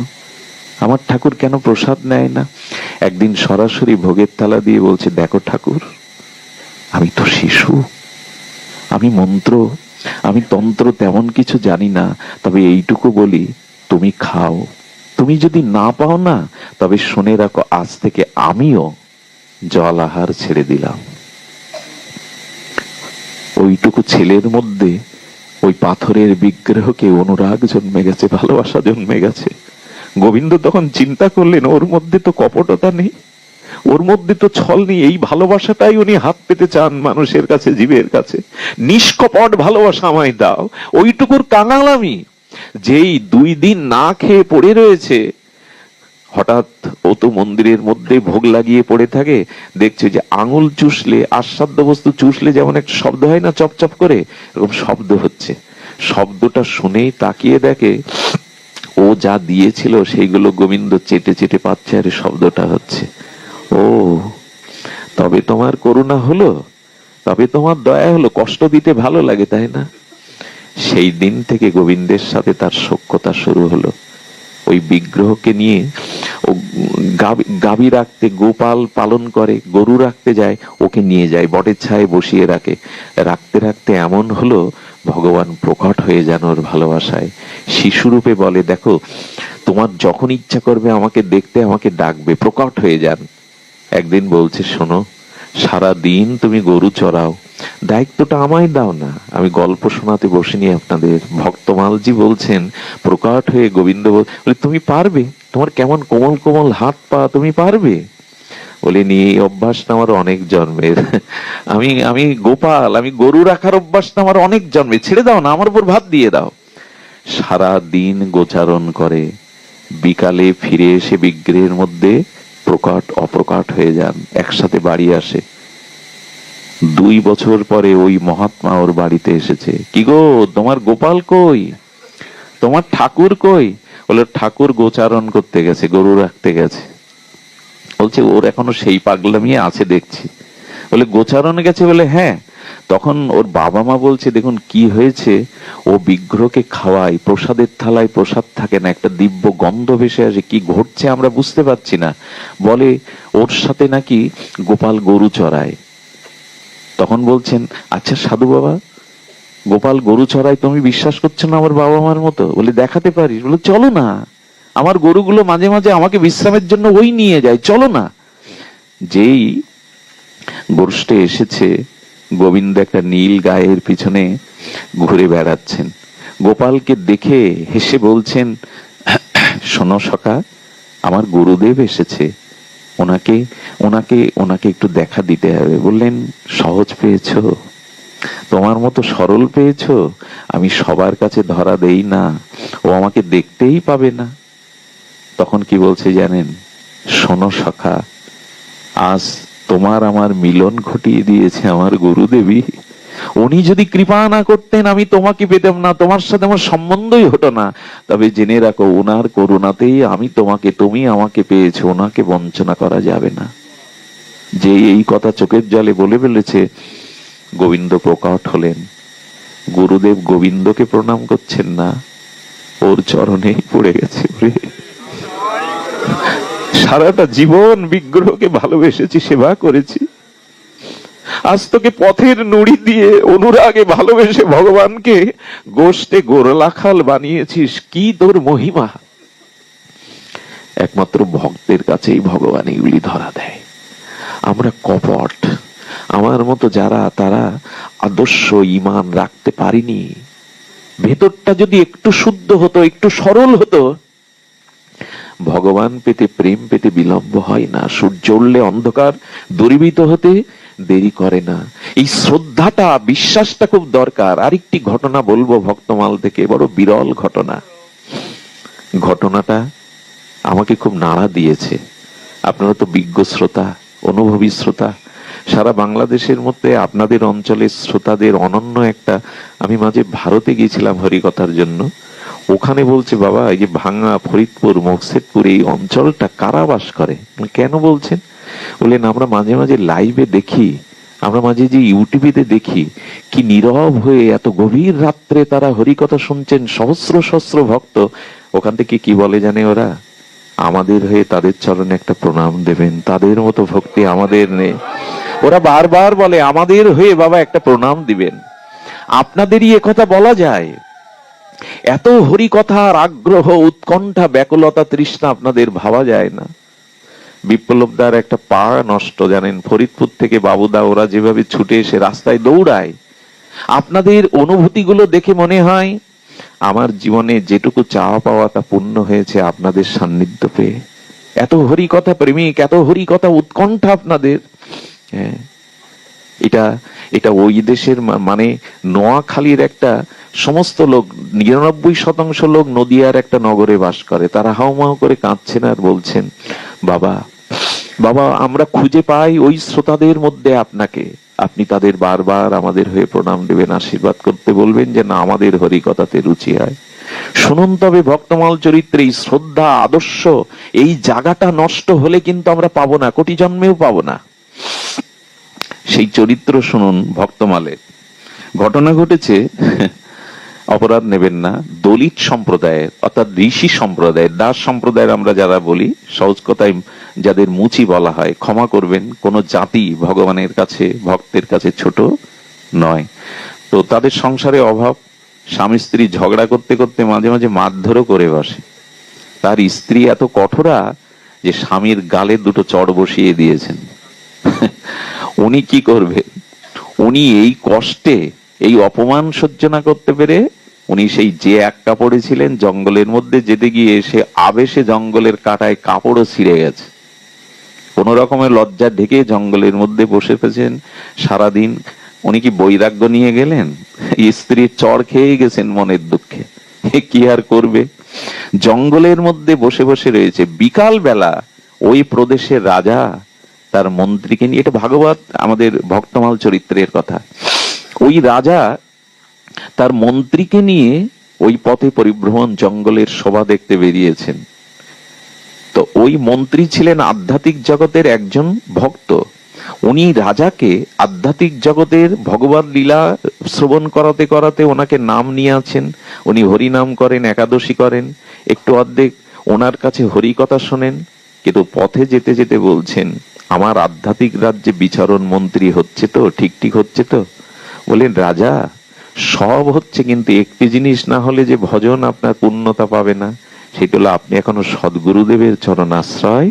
আমার ঠাকুর কেন প্রসাদ নেয় না। একদিন সরাসরি ভোগের থালা দিয়ে বলছে দেখো ঠাকুর, আমি তো শিশু, আমি মন্ত্র আমি তন্ত্র তেমন কিছু জানি না, তবে এইটুকু বলি তুমি খাও। তুমি যদি না পাও না, তবে শুনে রাখো আজ থেকে আমিও জল আহার ছেড়ে দিলাম। ওইটুকু ছেলের মধ্যে ওই পাথরের বিগ্রহকে অনুরাগ জন্মে গেছে, ভালোবাসা জন্মে গেছে। গোবিন্দ তখন চিন্তা করলেন ওর মধ্যে তো কপটতা নেই, ওর মধ্যে তো ছল নেই। এই ভালোবাসাটাই উনি হাত পেতে চান মানুষের কাছে, জীবের কাছে। নিষ্কপট ভালোবাসা আমায় দাও। ওইটুকুর কাঙাল আমি। যেই 2 দিন না খেয়ে পড়ে রয়েছে, হঠাৎ ও তো মন্দিরের মধ্যে ভোগ লাগিয়ে পড়ে থাকে, দেখছে যে আঙুল চুষলে, আস্বাদ্য বস্তু চুষলে যেমন একটা শব্দ হয় না চপচপ করে, এরকম শব্দ হচ্ছে। শব্দটা শুনেই তাকিয়ে দেখে ও যা দিয়েছিল সেইগুলো গোবিন্দ চেটে চেটে পাচ্ছে, আর শব্দটা হচ্ছে। ও তবে তোমার করুণা হলো, তবে তোমার দয়া হলো, কষ্ট দিতে ভালো লাগে তাই না? সেই দিন থেকে গোবিন্দের সাথে তার সখ্যতা শুরু হলো। ওই বিগ্রহকে নিয়ে ও গাভী রাখতে, গোপাল পালন করে, গরু রাখতে যায়, ওকে নিয়ে যায়, বটের ছায়ে বসিয়ে রাখে। রাখতে রাখতে এমন হলো ভগবান প্রকট হয়ে যান ওর ভালোবাসায়। শিশুরূপে বলে দেখো তোমার যখন ইচ্ছা করবে আমাকে দেখতে, আমাকে ডাকবে, প্রকট হয়ে যান। একদিন বলছে শোনো, সারা দিন তুমি গরু চড়াও, দায়িত্বটা আমায় দাও না, আমি গল্প শোনাতে বসিনি আপনাদের। ভক্তমালজি বলছেন প্রকট হয়ে গোবিন্দ বলে তুমি পারবে, তোমার কেমন কোমল কোমল হাত পা, তুমি পারবে? বলে নিয়ে এই অভ্যাসটা আমার অনেক জন্মের, আমি গোপাল, আমি গরু রাখার অভ্যাসটা আমার অনেক জন্মে, ছেড়ে দাও না, আমার উপর ভাত দিয়ে দাও। সারা দিন গোচারণ করে, বিকালে ফিরে এসে বিগ্রহের মধ্যে প্রকট অপ্রকট হয়ে যান, একসাথে বাড়ি আসে। 2 বছর পরে ওই মহাত্মা ওর বাড়িতে এসেছে। কি গো তোমার গোপাল কই, তোমার ঠাকুর কই? বলে ঠাকুর গোচারণ করতে গেছে, গরু রাখতে গেছে। বলছে ওর এখনো সেই পাগলামি আছে দেখছি। বলে গোচারণে গেছে? বলে হ্যাঁ। তখন ওর বাবা মা বলছে দেখুন কি হয়েছে, ও বিগ্রহকে খাওয়ায়, প্রসাদের থালায় প্রসাদ থাকে না, একটা দিব্য গন্ধ ভেসে আসে, কি ঘটছে আমরা বুঝতে পারছি না। বলে ওর সাথে নাকি গোপাল গরু চড়ায়। তখন বলছেন, আচ্ছা সাধু বাবা, গোপাল গরু চড়াই, তুমি বিশ্বাস করছো না আমার বাবা মার মতো? বলে দেখাতে পারিস? বলে চলো না, আমার গরুগুলো মাঝে মাঝে আমাকে বিশ্রামের জন্য ওই নিয়ে যায়, চলো না। যেই গোষ্ঠে এসেছে, গোবিন্দ একটা নীল গায়ের পিছনে ঘুরে বেড়াচ্ছেন। গোপালকে দেখে হেসে বলছেন, শোনো সখা, আমার গুরুদেব এসেছে, ওনাকে ওনাকে ওনাকে একটু দেখা দিতে হবে। বললেন, সহজ পেয়েছো? তোমার মতো সরল পেয়েছো? আমি সবার কাছে ধরা দেই না, ও আমাকে দেখতেই পাবে না। তখন কি বলছে জানেন? শোনো সখা, আজ তোমার আমার মিলন ঘটিয়ে দিয়েছে আমার গুরুদেবী। উনি যদি কৃপা না করতেন আমি তোমাকে পেতাম না, তোমার সাথে আমার সম্বন্ধই হতো না। তবে জেনে রাখো, ওনার করুণাতেই আমি তোমাকে, তুমি আমাকে পেয়েছো, ওনাকে বঞ্চনা করা যাবে না। যে এই কথা চোখের জলে বলে ফেলেছে, গোবিন্দ প্রকট হলেন। গুরুদেব গোবিন্দকে প্রণাম করছেন না, ওর চরণেই পড়ে গেছে। সারাটা জীবন বিগ্রহকে ভালোবেসেছি, সেবা করেছি, আজ তোকে পথের নুড়ি দিয়ে অনুরাগে ভালোবেসে ভগবানকে গোষ্ঠে গোরলাখাল বানিয়েছিস, কি তোর মহিমা! একমাত্র ভক্তের কাছেই ভগবান এগুলি ধরা দেয়। আমরা কপট, আমার মতো যারা, তারা আদর্শ ঈমান রাখতে পারিনি। ভেতরটা যদি একটু শুদ্ধ হতো, একটু সরল হতো, ভগবান পেতে, প্রেম পেতে বিলম্ব হয় না। সূর্য উঠলে অন্ধকার দূরীভূত হতে দেরি করে না। এই শ্রদ্ধাটা, বিশ্বাসটা খুব দরকার। আরেকটি ঘটনা বলবো ভক্তমাল থেকে, বড় বিরল ঘটনা। ঘটনাটা আমাকে খুব নাড়া দিয়েছে। আপনারা তো বিজ্ঞ শ্রোতা, অনুভবী শ্রোতা। সারা বাংলাদেশের মধ্যে আপনাদের অঞ্চলের শ্রোতাদের অনন্য একটা, আমি মাঝে ভারতে গিয়েছিলাম হরিকথার জন্য। ওখানে বলছে, বাবা এই যে ভাঙ্গা, ফরিদপুর, মকসেদপুর এই অঞ্চলটা কারা বাস করে? কেন বলছেন? বললেন, আমরা মাঝে মাঝে লাইভে দেখি, আমরা মাঝে যে ইউটিউবে দেখি, কি নীরব হয়ে এত গভীর রাত্রে তারা হরিকথা শুনছেন, সহস্র সহস্র ভক্ত। ওখান থেকে কি বলে জানে ওরা? আমাদের হয়ে তাদের চরণে একটা প্রণাম দেবেন, তাদের মতো ভক্তি আমাদের নেই। ওরা বারবার বলে, আমাদের হয়ে বাবা একটা প্রণাম দিবেন। আপনাদেরই একথা বলা যায়? এত হরি কথার আগ্রহ, উৎকণ্ঠা, ব্যাকুলতা, তৃষ্ণা আপনাদের ভাবা যায় না। বিপ্লবদার একটা পা নষ্ট, জানেন? ফরিদপুর থেকে বাবুদা ওরা যেভাবে ছুটে এসে রাস্তায় দৌড়ায়, আপনাদের অনুভূতিগুলো দেখে মনে হয় আমার জীবনে যেটুকু চাওয়া পাওয়া তা পূর্ণ হয়েছে আপনাদের সান্নিধ্য পেয়ে। এত হরি কথা প্রেমিক, এত হরি কথা উৎকণ্ঠা আপনাদের। হ্যাঁ, এটা এটা ওই দেশের, মানে নোয়াখালীর একটা সমস্ত লোক, 99% লোক নদিয়ার একটা নগরে বাস করে। তারা হাউমাউ করে কাঁদছেন আর বলছেন, বাবা বাবা, আমরা খুঁজে পাই ওই শ্রোতাদের মধ্যে আপনাকে। আপনি তাদের বারবার আমাদের হয়ে প্রণাম দেবেন, আশীর্বাদ করতে বলবেন যে না, আমাদের হরিকথাতে রুচি হয়। শুনুন তবে ভক্তমাল চরিত্রে এই শ্রদ্ধা, আদর্শ, এই জায়গাটা নষ্ট হলে কিন্তু আমরা পাবো না, কোটি জন্মেও পাবো না। সেই চরিত্র শুনুন ভক্তমালে। ঘটনা ঘটেছে, অপরাধ নেবেন না, দলিত সম্প্রদায়ের, অর্থাৎ ঋষি সম্প্রদায়ের, দাস সম্প্রদায়ের আমরা যারা বলি, সহজ কথায় যাদের মুচি বলা হয়, ক্ষমা করবেন, কোন জাতি ভগবানের কাছে, ভক্তের কাছে ছোট নয়। তো তাদের সংসারে অভাব, স্বামী স্ত্রী ঝগড়া করতে করতে মাঝে মাঝে মারধরও করে বসে। তার স্ত্রী এত কঠোরা যে স্বামীর গালে দুটো চড় বসিয়ে দিয়েছেন। উনি কি করবে? উনি এই কষ্টে, এই অপমান সহ্য না করতে পেরে, উনি সেই যে এক কাপড়ে ছিলেন, জঙ্গলের মধ্যে যেতে গিয়ে সে আবেশে জঙ্গলের কাঁটায় কাপড়ও ছিঁড়ে গেছে। কোন রকমের লজ্জা ঢেকে জঙ্গলের মধ্যে বসে পেয়েছেন সারাদিন। উনি কি বৈরাগ্য নিয়ে গেলেন? স্ত্রীর চড় খেয়ে গেছেন মনের দুঃখে, কি আর করবে? জঙ্গলের মধ্যে বসে বসে রয়েছে। বিকাল বেলা ওই প্রদেশের রাজা তার মন্ত্রীকে নিয়ে, এটা ভাগবত আমাদের ভক্তমাল চরিত্রের কথা, ওই রাজা তার মন্ত্রীকে নিয়ে ওই পথে পরিভ্রমণ, জঙ্গলের শোভা দেখতে বেরিয়েছেন। তো ওই মন্ত্রী ছিলেন আধ্যাত্মিক জগতের একজন ভক্ত। উনি রাজাকে আধ্যাত্মিক জগতের ভগবত লীলা শ্রবণ করাতে করাতে ওনাকে নাম নিয়ে আছেন। উনি হরি নাম করেন, একাদশী করেন, একটু অর্ধেক ওনার কাছে হরি কথা শোনেন। কিন্তু পথে যেতে যেতে বলছেন, আমার আধ্যাত্মিক রাজ্যে বিচরণ মন্ত্রী হচ্ছে তো, ঠিক ঠিক হচ্ছে তো? বলেন রাজা, সব হচ্ছে, কিন্তু একটি জিনিস না হলে যে ভজন আপনার পূর্ণতা পাবে না, সেটা হলো আপনি এখনো সদ্গুরুদেবের চরণ আশ্রয়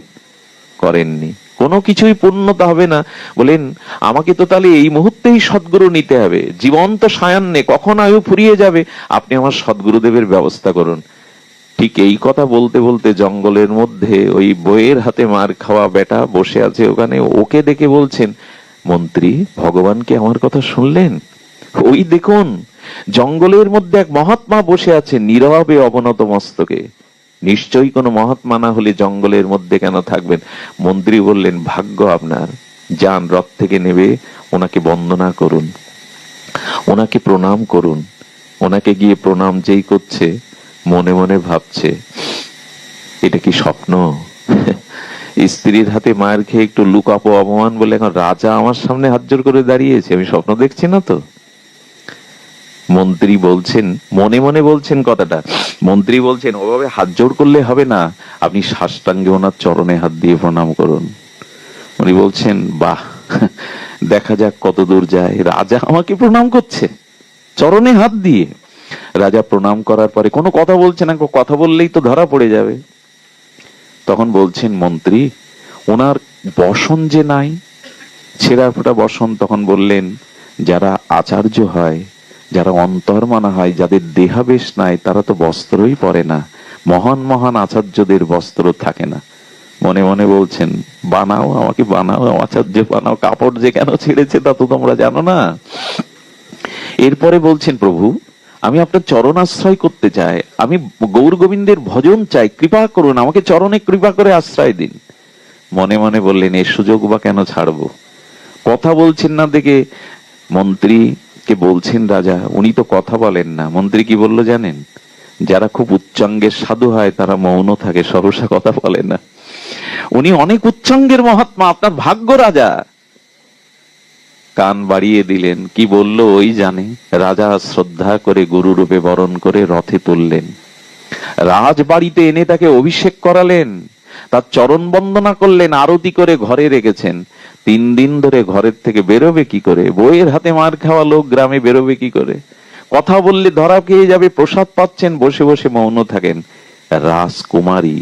করেননি। কোনো কিছুই পূর্ণতা হবে না। বলেন আমাকে তো তাহলে এই মুহূর্তেই সদ্গুরু নিতে হবে, জীবন্ত সায়ান্নে, কখন আয়ু ফুরিয়ে যাবে, আপনি আমার সদ্গুরুদেবের ব্যবস্থা করুন। ঠিক এই কথা বলতে বলতে জঙ্গলের মধ্যে ওই বইয়ের হাতে মার খাওয়া বেটা বসে আছে ওখানে, ওকে দেখে বলছেন, মন্ত্রী, ভগবান কি আমার কথা শুনলেন? ওই দেখুন, জঙ্গলের মধ্যে এক মহাত্মা বসে আছে নীরবে অবনত মস্তকে। নিশ্চয়ই কোনো মহাত্মা না হলে জঙ্গলের মধ্যে কেন থাকবেন? মন্ত্রী বললেন, ভাগ্য আপনার, যান রথ থেকে নেবে, ওনাকে বন্দনা করুন, ওনাকে প্রণাম করুন। ওনাকে গিয়ে প্রণাম যেই করছে, মনে মনে ভাবছে, এটা কি স্বপ্ন? স্ত্রীর হাতে মায়ের খেয়ে একটু লুকাপো অপমান বলে এখন রাজা আমার সামনে হাত জোর করে দাঁড়িয়েছে, আমি স্বপ্ন দেখছি না তো? মন্ত্রী বলছেন, মনে মনে বলছেন কথাটা, মন্ত্রী বলছেন, ওভাবে হাত জোর করলে হবে না, আপনি সাষ্টাঙ্গে ওনার চরণে হাত দিয়ে প্রণাম করুন। উনি বলছেন, বাহ, দেখা যাক কত দূর যায়। রাজা আমাকে প্রণাম করছে চরণে হাত দিয়ে। রাজা প্রণাম করার পরে কোনো কথা বলছে না, কথা বললেই তো ধরা পড়ে যাবে। তখন বলছেন, মন্ত্রী, ওনার বসন যে নাই, ছেঁড়া ফোটা বসন। তখন বললেন, যারা আচার্য হয়, যারা অন্তর্মনা হয়, যাদের দেহাবেশ নাই, তারা তো বস্ত্রই পরে না। মহান মহান আচার্যদের বস্ত্র থাকে না। মনে মনে বলছেন, বানাও, আমাকে বানাও, আচার্য বানাও, কাপড় যে কেন ছেড়েছে তা তো তোমরা জানো না। এরপরে বলছেন, প্রভু, আমি আপনার চরণ আশ্রয় করতে চাই, আমি গৌর গোবিন্দের ভজন চাই, কৃপা করুন, আমাকে চরণে কৃপা করে আশ্রয় দিন। মনে মনে বললেন, এ সুযোগ বা কেন ছাড়বো? কথা বলছেন না দেখে মন্ত্রীকে বলছেন রাজা, উনি তো কথা বলেন না। মন্ত্রী কি বললো জানেন? যারা খুব উচ্চাঙ্গের সাধু হয় তারা মৌন থাকে, সরসা কথা বলে না। উনি অনেক উচ্চাঙ্গের মহাত্মা, আপনার ভাগ্য রাজা। কান বাড়িয়ে দিলেন, কি বললো ওই জানে। রাজা শ্রদ্ধা করে গুরু রূপে বরণ করে রথে তুললেন, রাজবাড়িতে এনে তাকে অভিষেক করালেন, তার চরণ বন্দনা করলেন, আরতি করে ঘরে রেখেছেন। 3 দিন ধরে ঘরের থেকে বেরোবে কি করে? বইয়ের হাতে মার খাওয়া লোক গ্রামে বেরোবে কি করে? কথা বললে ধরা খেয়ে যাবে। প্রসাদ পাচ্ছেন, বসে বসে মৌন থাকেন। রাজকুমারী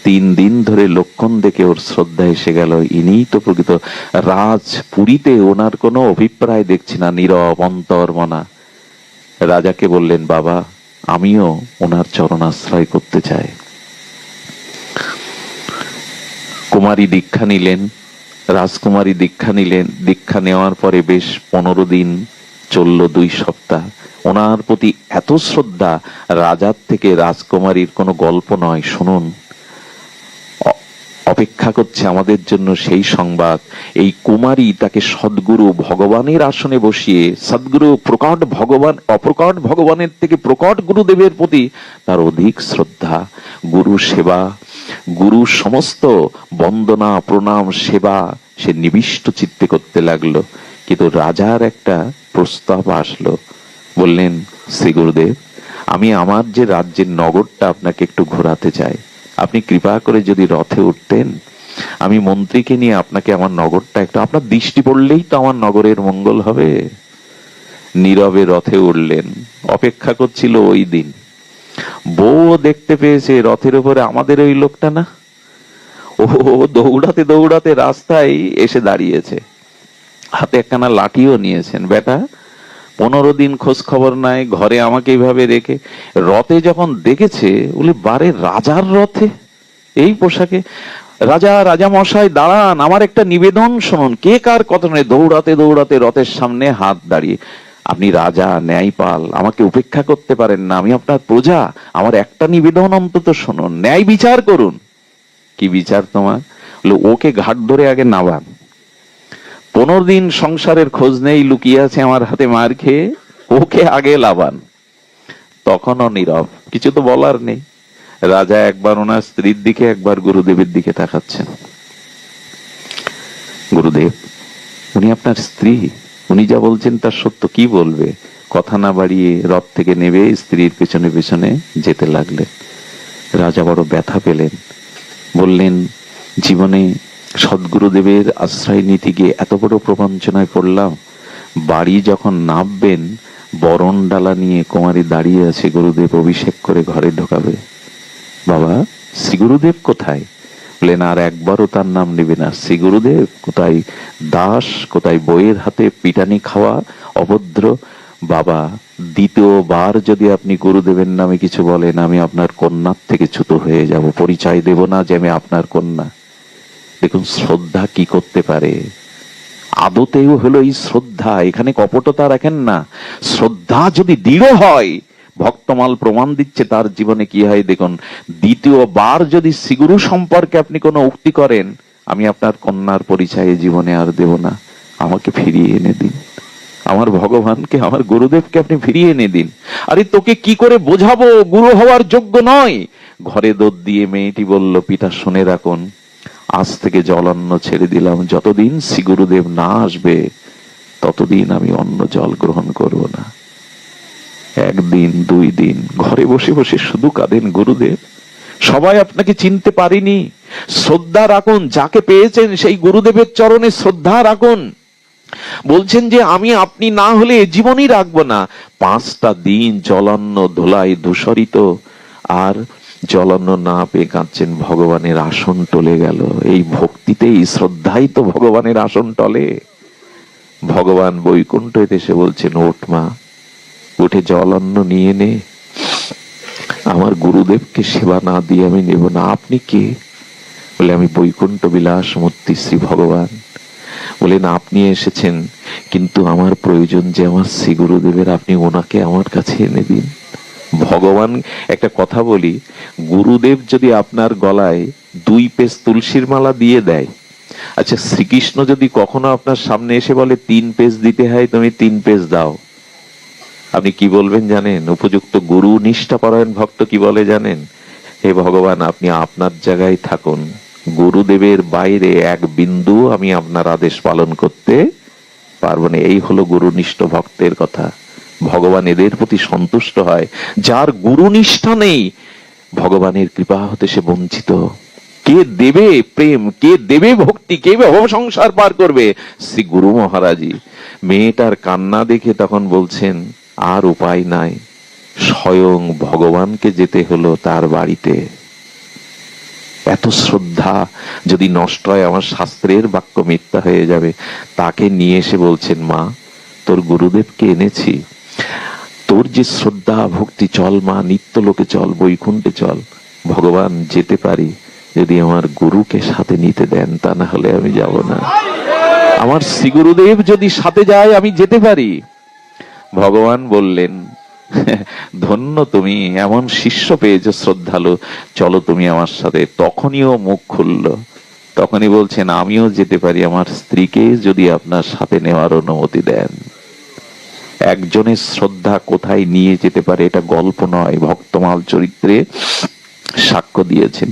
3 দিন ধরে লক্ষণ দেখে ওর শ্রদ্ধা এসে গেল, ইনিই তো প্রকৃত রাজ। পুরীতে ওনার কোনো অভিপ্রায় দেখছি না, নীরব অন্তর্মনা। রাজাকে বললেন, বাবা, আমিও ওনার চরণাশ্রয় করতে চাই। কুমারী দীক্ষা নিলেন, রাজকুমারী দীক্ষা নিলেন। দীক্ষা নেওয়ার পরে বেশ 15 দিন চলল, 2 সপ্তাহ। ওনার প্রতি এত শ্রদ্ধা, রাজার থেকে রাজকুমারীর কোনো গল্প নয়। শুনুন, অপেক্ষা করছে আমাদের জন্য সেই সংবাদ। এই কুমারী তাকে সদ্গুরু ভগবানের আসনে বসিয়ে, সদ্গুরু প্রকট ভগবান, অপ্রকট ভগবানের থেকে প্রকট গুরুদেবের প্রতি তার অধিক শ্রদ্ধা। গুরু সেবা, গুরু সমস্ত বন্দনা প্রণাম সেবা সে নিবিষ্ট চিত্তে করতে লাগলো। কিন্তু রাজার একটা প্রস্তাব আসলো। বললেন, শ্রী গুরুদেব, আমি আমার যে রাজ্যের নগরটা আপনাকে একটু ঘোরাতে চাই, আপনি কৃপা করে যদি রথে উঠতেন, আমি মন্ত্রীকে নিয়ে আপনাকে আমার নগরটা একটু, আপনার দৃষ্টি পড়লেই তো আমার নগরের মঙ্গল হবে। নীরবে রথে উঠলেন। অপেক্ষা করছিল ওই দিন। বউ দেখতে পেয়েছে রথের উপরে আমাদের ওই লোকটা না, ও দৌড়াতে দৌড়াতে রাস্তায় এসে দাঁড়িয়েছে, হাতে একখানা লাঠিও নিয়েছেন। বেটা 15 দিন খোঁজ খবর নাই, ঘরে আমাকে এইভাবে রেখে। রথে যখন দেখেছে, বলে, বারে, রাজার রথে এই পোশাকে? রাজা, রাজা মশাই দাঁড়ান, আমার একটা নিবেদন শুনুন। কে কার কথা নেই, দৌড়াতে দৌড়াতে রথের সামনে হাত দাঁড়িয়ে, আপনি রাজা, ন্যায়পাল, আমাকে উপেক্ষা করতে পারেন না, আমি আপনার প্রজা, আমার একটা নিবেদন অন্তত শুনুন, ন্যায় বিচার করুন। কি বিচার তোমার? ওকে ঘাট ধরে আগে নাবান। 15 দিন সংসারের খোঁজ নেই, লুকিয়ে আছে আমার হাতে মার খেয়ে, ওকে আগে লাবান। তখনও নীরব, কিছু তো বলার নেই। রাজা একবার ওনার স্ত্রীর দিকে, একবার গুরুদেবের দিকে তাকাচ্ছেন। গুরুদেব, উনি আপনার স্ত্রী, উনি যা বলছেন তার সত্য, কি বলবে? কথা না বাড়িয়ে রথ থেকে নেবে স্ত্রীর পেছনে পেছনে যেতে লাগলেন। রাজা বড় ব্যথা পেলেন। বললেন, জীবনে সদ্গুরুদেবের আশ্রয় নিতে গিয়ে এত বড় প্রবঞ্চনায় পড়লাম, বাড়ি যখন নামবেন বরণ ডালা নিয়ে কুমারী দাঁড়িয়ে আছে, গুরুদেব অভিষেক করে ঘরে ঢোকাবে। বাবা, শ্রী গুরুদেব কোথায়? বলেন, আর একবারও তার নাম নেবে না। শ্রী গুরুদেব কোথায়? দাস কোথায়? বইয়ের হাতে পিটানি খাওয়া অভদ্র। বাবা, দ্বিতীয়বার যদি আপনি গুরুদেবের নামে কিছু বলেন, আমি আপনার কন্যার থেকে চ্যুত হয়ে যাব, পরিচয় দেব না যে আমি আপনার কন্যা। দেখুন শ্রদ্ধা কি করতে পারে। আদতেও হলো এই শ্রদ্ধা, এখানে কপটতা রাখেন না। শ্রদ্ধা যদি দৃঢ় হয়, ভক্তমাল প্রমাণ দিচ্ছে তার জীবনে কি হয় দেখুন। দ্বিতীয়বার যদি শ্রীগুরু সম্পর্কে আপনি কোনো উক্তি করেন, আমি আপনার কন্যার পরিচয়ে জীবনে আর দেব না, আমাকে ফিরিয়ে এনে দিন। আমার ভগবানকে, আমার গুরুদেবকে আপনি ফিরিয়ে এনে দিন। আরে তোকে কি করে বোঝাবো, গুরু হওয়ার যোগ্য নয়। ঘরে দৌড় দিয়ে মেয়েটি বলল, পিতা শুনে রাখুন, আজ থেকে জল অন্ন ছেড়ে দিলাম, যতদিন শ্রী গুরুদেব না আসবে ততদিন আমি অন্ন জল গ্রহণ করব না। একদিন, 2 দিন ঘরে বসে বসে শুধু কাঁদেন, গুরুদেব সবাই আপনাকে চিনতে পারিনি। শ্রদ্ধা রাখুন, যাকে পেয়েছেন সেই গুরুদেবের চরণে শ্রদ্ধা রাখুন। বলছেন যে আমি আপনি না হলে জীবনই রাখবো না। 5টা দিন জলান্ন ধুলায় ধূসরিত, আর জলান্ন না পেয়ে কাঁদছেন, ভগবানের আসন টলে গেল। এই ভক্তিতেই, শ্রদ্ধাই তো ভগবানের আসন টলে। ভগবান বৈকুণ্ঠ এসে বলছেন, ওঠ মা, উঠে জলান্ন নিয়ে নে। আমার গুরুদেবকে সেবা না দিয়ে আমি নেব না। আপনি কে? বলে, আমি বৈকুণ্ঠ বিলাস মূর্তি শ্রী ভগবান। বলেন, আপনি এসেছেন, কিন্তু আমার প্রয়োজন যে আমার শ্রী গুরুদেবের, আপনি ওনাকে আমার কাছে এনে দিন। ভগবান, একটা কথা বলি, গুরুদেব যদি আপনার গলায় 2 পেজ তুলসীর মালা দিয়ে দেয়, আচ্ছা শ্রীকৃষ্ণ যদি কখনো আপনার সামনে এসে বলে 3 পেজ দিতে হয়, তুমি 3 পেজ দাও, আপনি কি বলবেন জানেন? উপযুক্ত গুরু নিষ্ঠাপরায়ণ ভক্ত কি বলে জানেন? হে ভগবান, আপনি আপনার জায়গায় থাকুন, গুরুদেবের বাইরে 1 বিন্দু আমি আপনার আদেশ পালন করতে পারবো না। এই হলো গুরুনিষ্ঠ ভক্তের কথা। ভগবান এদের প্রতি সন্তুষ্ট হয়। যার গুরুনিষ্ঠা নেই, ভগবানের কৃপা হতে সে বঞ্চিত। কে দেবে প্রেম, কে দেবে ভক্তি, কে ভব সংসার পার করবে? শ্রী গুরু মহারাজই। মেয়েটার কান্না দেখে তখন বলছেন, আর উপায় নাই, স্বয়ং ভগবানকে যেতে হলো তার বাড়িতে। এত শ্রদ্ধা যদি নষ্ট হয়, আমার শাস্ত্রের বাক্য মিথ্যা হয়ে যাবে। তাকে নিয়ে এসে বলছেন, মা তোর গুরুদেবকে এনেছি, তোর যে শ্রদ্ধা ভক্তি, চল মা, নিত্য লোকে চল, বৈকুণ্ঠে চল। ভগবান, যেতে পারি যদি আমার গুরুকে সাথে নিতে দেন, তা না হলে আমি যাব না। আমার শ্রী গুরুদেব যদি সাথে যায় আমি যেতে পারি। ভগবান বললেন, ধন্য তুমি, এমন শিষ্য পেয়েছ শ্রদ্ধালু, চলো তুমি আমার সাথে। তখনই ও মুখ খুলল, তখনই বলছেন, আমিও যেতে পারি, আমার স্ত্রীকে যদি আপনার সাথে নেওয়ার অনুমতি দেন। একজনের শ্রদ্ধা কোথায় নিয়ে যেতে পারে, এটা গল্প নয়, ভক্তমাল চরিত্রে সাক্ষ্য দিয়েছেন।